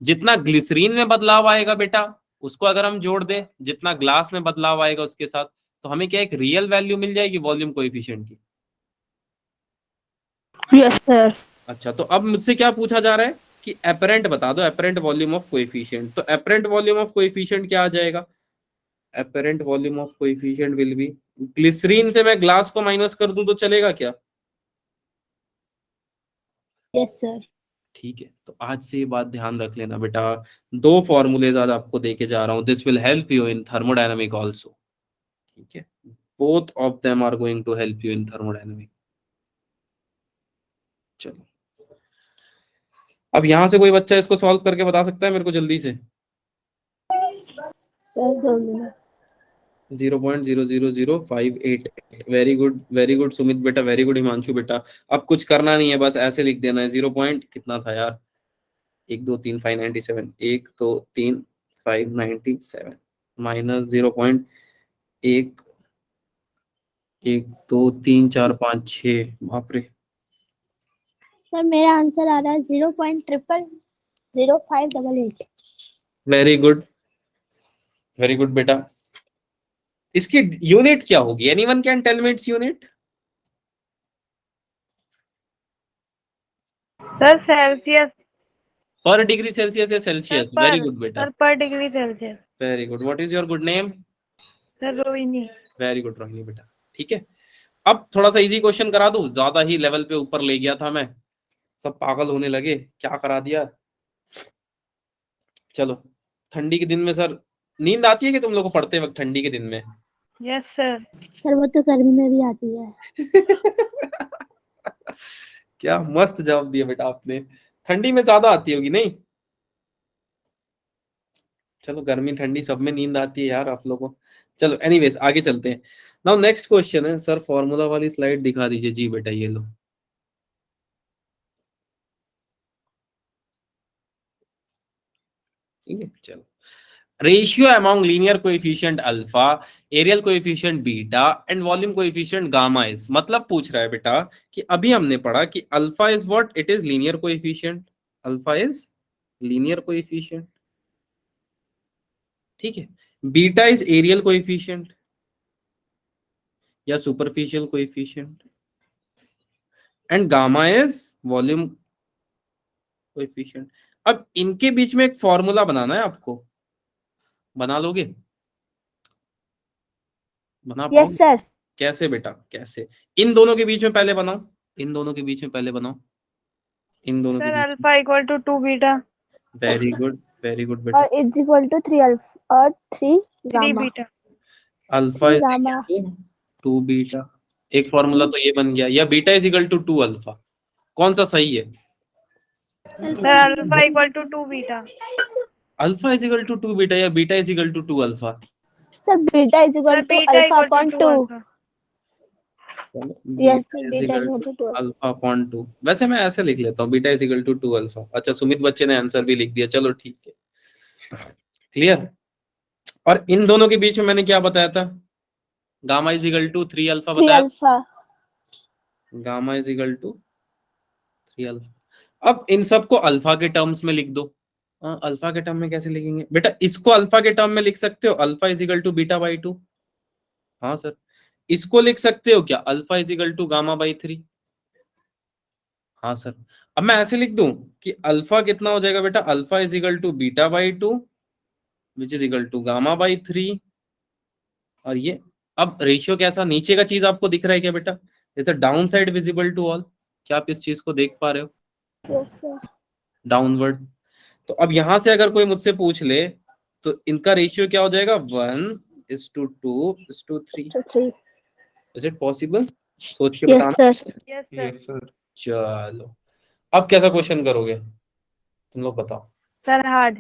जितना ग्लिसरीन में बदलाव आएगा बेटा उसको अगर हम जोड़ दे जितना ग्लास में बदलाव आएगा उसके साथ, तो हमें क्या एक रियल वैल्यू मिल जाएगी वॉल्यूम कोएफिशिएंट की। Yes, sir. अच्छा तो अब मुझसे क्या पूछा जा रहा है कि एपरेंट बता दो, एपरेंट वॉल्यूम ऑफ कोएफिशिएंट। तो एपरेंट वॉल्यूम ऑफ कोएफिशिएंट क्या आ जाएगा? Apparent volume of coefficient will be, glycerine से मैं ग्लास को माइनस कर दूं तो चलेगा क्या? Yes sir. ठीक है, तो आज से ये बात ध्यान रख लेना बेटा, दो फॉर्मूलेज आज आपको देके जा रहा हूं, this will help you in thermodynamic also, ठीक है। Both of them are going to help you in thermodynamic. चलो अब यहां से कोई बच्चा इसको सॉल्व करके बता सकता है मेरे को जल्दी से? Sir 2 minute. 0.00058। Very good Sumit बेटा, वेरी गुड हिमांशु बेटा। अब कुछ करना नहीं है, बस ऐसे लिख देना है 0 पॉइंट कितना था यार, 1 2 3 597, 1 2 3 597 माइनस 0.1 1 2 3 4 5 6, बाप रे। सर मेरा आंसर आ रहा है 0.000588। वेरी गुड, वेरी गुड बेटा। इसकी यूनिट क्या होगी? Anyone can tell me its unit? Sir, Celsius. पर डिग्री सेल्सियस या Sir, Celsius? Very per good बेटा, sir per degree Celsius. Very good. What is your good name? Sir, Rohini. Very good Rohini बेटा, ठीक है। अब थोड़ा सा इजी क्वेश्चन करा दूं, ज्यादा ही लेवल पे ऊपर ले गया था मैं, सब पागल होने लगे, क्या करा दिया। चलो, ठंडी के दिन में सर नींद आती है कि तुम लोग को पढ़ते वक्त ठंडी के दिन में? Yes, sir. सर वो तो गर्मी में भी आती है। क्या मस्त जवाब दिया बेटा आपने, ठंडी में ज्यादा आती होगी नहीं? चलो गर्मी ठंडी सब में नींद आती है यार आप लोगों को। चलो एनीवेज आगे चलते हैं। नाउ नेक्स्ट क्वेश्चन है, सर फॉर्मूला वाली स्लाइड दिखा दीजिए। जी बेटा ये लो, ठीक है चलो। Ratio among linear coefficient alpha, areal coefficient beta and volume coefficient gamma is, मतलब पूछ रहा है बेटा कि अभी हमने पढ़ा कि alpha is what, it is linear coefficient, alpha is linear coefficient, ठीक है। बीटा इज एरियल कोएफिशिएंट या superficial coefficient, and gamma is volume coefficient. अब इनके बीच में एक फॉर्मूला बनाना है आपको, बना लोगे? बना यस पाओगे? सर। कैसे बेटा कैसे? इन दोनों के बीच में पहले बनाओ, इन दोनों के बीच में पहले बनाओ, इन दोनों के Sir, बीच में। alpha equal to 2 beta. Very good बेटा। और इज इक्वल टू 3 अल्फा और 3 3 gamma. beta. Alpha 3 is gamma. Equal to 2 beta एक फॉर्मूला तो ये बन गया, या beta is equal to 2 alpha, कौन सा सही है? Sir alpha equal to 2 beta. Alpha is equal to 2 beta या beta is equal to 2 alpha? Sir beta is sir equal to beta alpha equal upon to 2। Alpha. Yes beta is beta equal equal to to 2। Alpha upon 2, वैसे मैं ऐसे लिख लेता हूँ beta is equal to 2 alpha. अच्छा सुमित बच्चे ने answer भी लिख दिया, चलो ठीक है, क्लियर। और इन दोनों के बीच में मैंने क्या बताया था? Gamma is equal to 3 alpha 3 बताया, alpha. Gamma is equal to 3 alpha. अब इन सबको अल्फा के टर्म्स में लिख दो। अल्फा के टर्म में कैसे लिखेंगे बेटा? इसको अल्फा के टर्म में लिख सकते हो, alpha is equal to beta by 2। हाँ सर। इसको लिख सकते हो क्या? Alpha is equal to gamma by 3। हाँ सर। अब मैं ऐसे लिख दूं कि अल्फा कितना हो जाएगा बेटा? Alpha is equal to beta by 2 which is equal to gamma by 3। और ये अब रेशियो कैसा, नीचे का चीज आपको दिख रहा है क्या बेटा? Is the down side visible to all? क्या आप इस चीज को देख पा रहे हो? Yes sir. डाउनवर्ड। तो अब यहां से अगर कोई मुझसे पूछ ले तो इनका रेशियो क्या हो जाएगा? 1:2:3। तो 3। Is it possible? सोच के यस बताना। Sir. Yes sir. Yes, sir. चलो अब कैसा क्वेश्चन करोगे तुम लोग बताओ? Sir hard.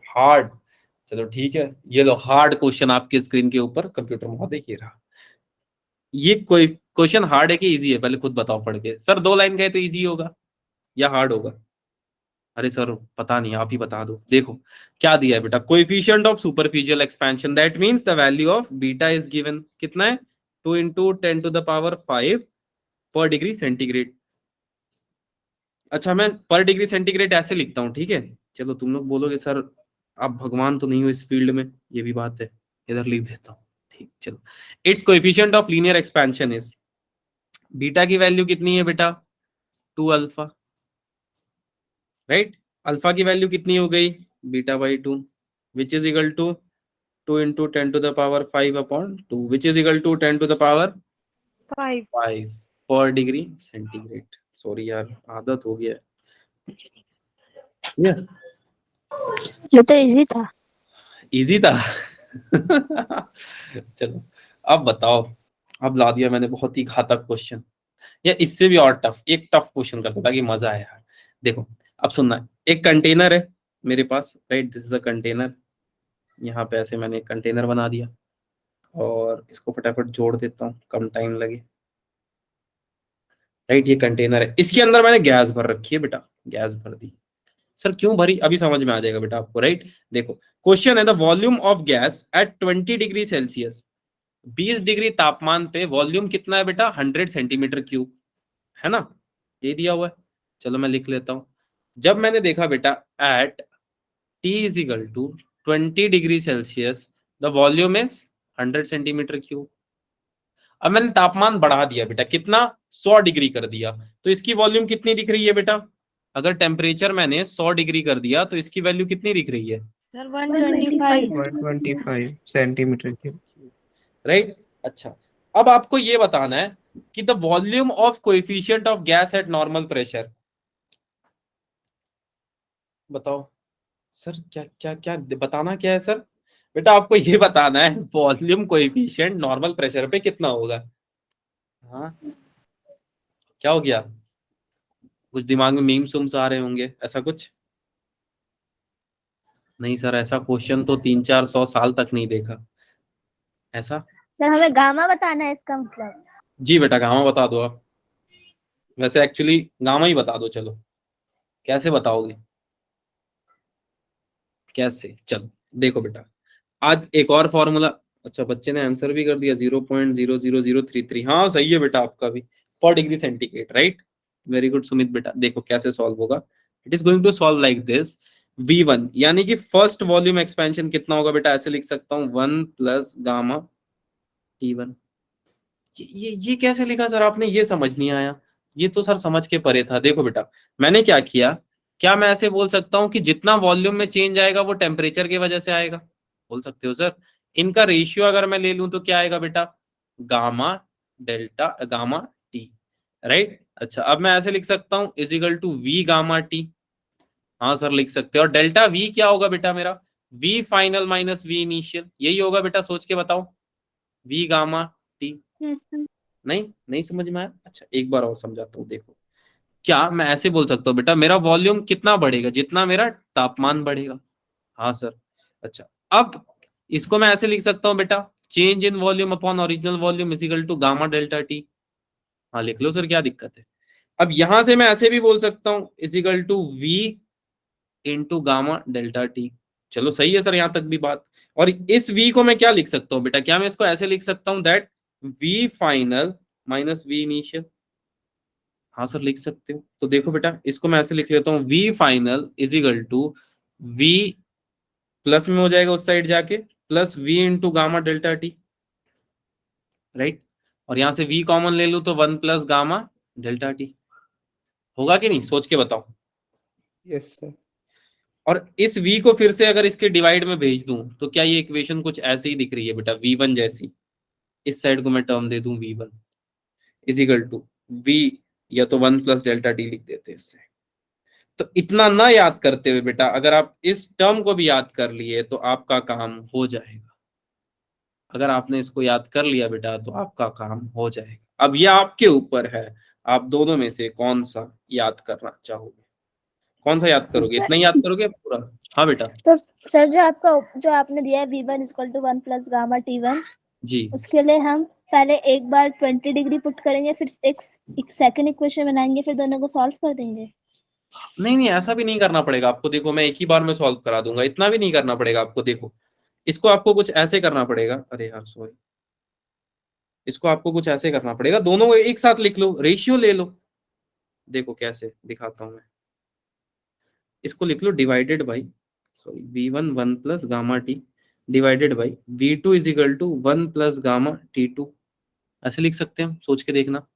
हार्ड? चलो ठीक है, ये लो हार्ड क्वेश्चन आपके स्क्रीन के ऊपर, कंप्यूटर महोदय ये रहा। ये कोई क्वेश्चन हार्ड है कि इजी है, पहले खुद बताओ पढ़ के। सर 2 लाइन का है तो इजी होगा या हार्ड होगा? अरे सर पता नहीं, आप ही बता दो। देखो क्या दिया है बेटा, coefficient of superficial expansion, that means the value of beta is given. कितना है? 2 × 10⁵ पर डिग्री सेंटीग्रेड। अच्छा मैं पर डिग्री सेंटीग्रेड ऐसे लिखता हूँ, ठीक है। चलो तुम लोग बोलोगे सर आप भगवान तो नहीं हो इस फील्ड में, ये भी बात है, इधर लिख देता हूँ, ठीक। चलो it's coefficient of linear expansion is, beta की वैल्यू कितनी है बेटा? 2 अल्फा, राइट। अल्फा की वैल्यू कितनी हो गई? Beta by 2 which is equal to 2 × 10⁵ which is equal to 10⁵ 5। 5 पर डिग्री सेंटीग्रेड। सॉरी यार आदत हो गया है। ये तो इजी था। इजी था। चलो अब बताओ, अब ला दिया मैंने बहुत ही घातक क्वेश्चन, या इससे भी और टफ, एक टफ क्वेश्चन करता ताकि मजा आए यार। देखो अब सुनना, एक कंटेनर है मेरे पास, right, this is a container. यहाँ पे ऐसे मैंने एक कंटेनर बना दिया और इसको फटाफट जोड़ देता हूँ, कम टाइम लगे, राइट। ये कंटेनर है, इसके अंदर मैंने गैस भर रखी है बेटा, गैस भर दी। सर क्यों भरी? अभी समझ में आ जाएगा बेटा आपको, राइट। देखो क्वेश्चन है the volume of gas at 20 degree Celsius, 20 degree तापमान पे वॉल्यूम कितना है बेटा? 100 सेंटीमीटर क्यूब, है ना, ये दिया हुआ है। चलो मैं लिख लेता हूं। जब मैंने देखा बेटा at T is equal to 20 degree Celsius the volume is 100 centimetre cube. अब मैंने तापमान बढ़ा दिया बेटा, कितना? 100 डिग्री कर दिया, तो इसकी वॉल्यूम कितनी दिख रही है बेटा? अगर टेम्परेचर मैंने 100 डिग्री कर दिया तो इसकी वैल्यू कितनी दिख रही है? सर 125। 125 centimeter cube. राइट। अच्छा अब आपको ये बताना है कि the volume of coefficient of gas at normal pressure. बताओ सर क्या क्या क्या बताना क्या है सर? बेटा आपको ये बताना है वॉल्यूम कोएफिशिएंट नॉर्मल प्रेशर पे कितना होगा। हाँ क्या हो गया? कुछ दिमाग में मीम्स उम्स आ रहे होंगे, ऐसा कुछ? नहीं सर ऐसा क्वेश्चन तो 300-400 साल तक नहीं देखा ऐसा। सर हमें गामा बताना है इसका मतलब। जी बेटा गामा बता दो आप, वैसे एक्चुअली गामा ही बता दो। चलो कैसे बताओगे? कैसे? चलो देखो बेटा, आज एक और फॉर्मूला। अच्छा बच्चे ने आंसर भी कर दिया 0.00033। हाँ सही है बेटा आपका भी, पर degree centigrade, right. Very good Sumit बेटा। देखो कैसे सॉल्व होगा, it is going to solve like this. V1 यानी कि फर्स्ट वॉल्यूम एक्सपेंशन कितना होगा बेटा? ऐसे लिख सकता हूँ 1 + गामा T1। ये कैसे लिखा सर आपने? ये समझ नहीं आया, ये तो सर समझ के परे था। देखो बेटा मैंने क्या किया, क्या मैं ऐसे बोल सकता हूँ कि जितना वॉल्यूम में चेंज आएगा वो टेम्परेचर की वजह से आएगा? बोल सकते हो सर। इनका रेशियो अगर मैं ले लूं तो क्या आएगा बेटा? Gamma delta gamma T, right. अच्छा अब मैं ऐसे लिख सकता हूँ is equal to V gamma T. हाँ सर लिख सकते हैं। और डेल्टा V क्या होगा बेटा मेरा? V final minus V initial, यही होगा बेटा, सोच के बताओ। V gamma T, yes sir. नहीं समझ में आया? अच्छा एक बार और समझाता हूँ। देखो, क्या मैं ऐसे बोल सकता हूँ बेटा, मेरा वॉल्यूम कितना बढ़ेगा जितना मेरा तापमान बढ़ेगा? हाँ सर। अच्छा, अब इसको मैं ऐसे लिख सकता हूँ बेटा, change in volume upon original volume is equal to gamma delta T. हाँ लिख लो सर, क्या दिक्कत है? अब यहां से मैं ऐसे भी बोल सकता हूँ is equal to V into gamma delta T. चलो सही है सर, यहां तक भी बात। और इस v को मैं क्या लिख सकता हूँ बेटा, क्या मैं इसको ऐसे लिख सकता हूँ that v final minus v initial? हाँ सर लिख सकते हो। तो देखो बेटा, इसको मैं ऐसे लिख लेता हूँ, v final is equal to v plus में हो जाएगा उस साइड जाके, plus v into gamma delta T, right. और यहां से v कॉमन ले लू तो 1 प्लस गामा डेल्टा टी। होगा कि नहीं, सोच के बताओ। Yes sir. और इस v को फिर से अगर इसके डिवाइड में भेज दूं तो क्या ये इक्वेशन कुछ ऐसे ही दिख रही है बेटा, v1 जैसी? इस साइड को मैं टर्म दे दूं v1 is equal to v, या तो 1 प्लस डेल्टा टी लिख देते हैं इससे। तो इतना ना याद करते हुए बेटा, अगर आप इस टर्म को भी याद कर लिए तो आपका काम हो जाएगा। अगर आपने इसको याद कर लिया बेटा तो आपका काम हो जाएगा। अब ये आपके ऊपर है, आप दोनों में से कौन सा याद करना चाहोगे? कौन सा याद करोगे? सर इतना ही याद करोगे पूरा? हाँ बेटा। तो सर जो आपने दिया है v1 equal to 1 plus gamma t1, जी उसके लिए हम पहले एक बार 20 डिग्री पुट करेंगे, फिर एक सेकंड इक्वेशन बनाएंगे, फिर दोनों को सॉल्व कर देंगे। नहीं, ऐसा भी नहीं करना पड़ेगा आपको। देखो, मैं एक ही बार में सॉल्व करा दूंगा, इतना भी नहीं करना पड़ेगा आपको। देखो, इसको आपको कुछ ऐसे करना पड़ेगा, अरे यार सॉरी, इसको आपको कुछ ऐसे करना पड़ेगा, दोनों को एक साथ लिख लो, रेशियो ले लो। देखो कैसे दिखाता हूं मैं, इसको लिख लो divided by, sorry, v1 1 plus gamma T divided by v2 is equal to 1 plus gamma t2। ऐसे लिख सकते हैं हम, सोच के देखना।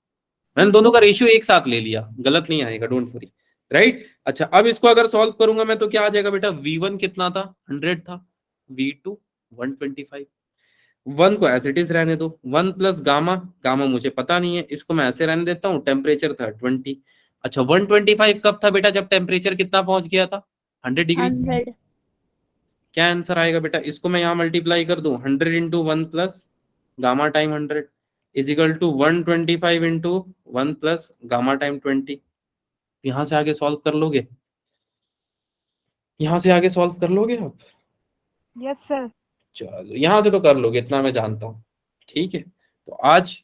मैंने दोनों का रेशियो एक साथ ले लिया, गलत नहीं आएगा, डोंट वरी, राइट। अच्छा, अब इसको अगर सॉल्व करूंगा मैं तो क्या आ जाएगा बेटा, v1 कितना था, 100 था, v2 125। 1 को एज इट इज रहने दो, 1 प्लस गामा, गामा मुझे पता नहीं है, इसको मैं ऐसे रहने देता हूँ, टेम्परेचर था 20। अच्छा, 125 कब था बेटा, जब टेम्परेचर कितना पहुंच गया था, 100 डिग्री। 100। क्या आंसर आएगा बेटा, इसको मैं यहाँ मल्टीप्लाई कर दूं, 100 into 1 plus gamma time 100 is equal to 125 into 1 plus gamma time 20। यहां से आगे सॉल्व कर लोगे? यहां से आगे सॉल्व कर लोगे आप? Yes sir. चलो, यहां से तो कर लोगे, इतना मैं जानता हूँ। ठीक है, तो आज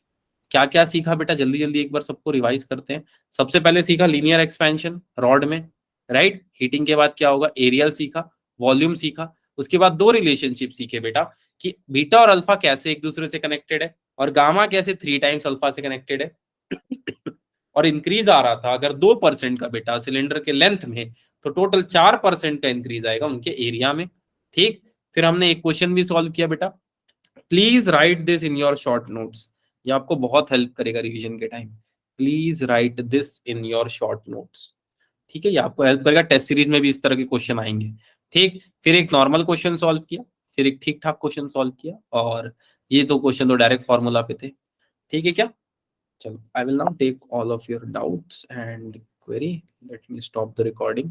क्या क्या सीखा बेटा, जल्दी जल्दी एक बार सबको रिवाइज करते हैं। सबसे पहले सीखा लीनियर एक्सपेंशन रॉड में, राइट। हीटिंग के बाद क्या होगा, एरियल सीखा, वॉल्यूम सीखा। उसके बाद दो रिलेशनशिप सीखे बेटा, कि बीटा और अल्फा कैसे एक दूसरे से कनेक्टेड है, और गामा कैसे 3 टाइम्स अल्फा से कनेक्टेड है। और इंक्रीज आ रहा था अगर 2% का बेटा सिलेंडर के लेंथ में, तो टोटल 4% का इंक्रीज आएगा उनके एरिया में। ठीक, फिर हमने एक क्वेश्चन भी सॉल्व किया बेटा, please right this in your short notes. ये आपको बहुत हेल्प करेगा रिवीजन के time. Please right this in your short notes. ठीक है, ये आपको हेल्प करेगा, टेस्ट सीरीज में भी इस तरह के क्वेश्चन आएंगे। ठीक, फिर एक नॉर्मल क्वेश्चन सॉल्व किया, फिर एक ठीक ठाक क्वेश्चन सॉल्व किया, और ये दो क्वेश्चन तो डायरेक्ट फॉर्मूला पे थे। ठीक है क्या? चलो, I will now take all of your doubts and query, let me stop the recording.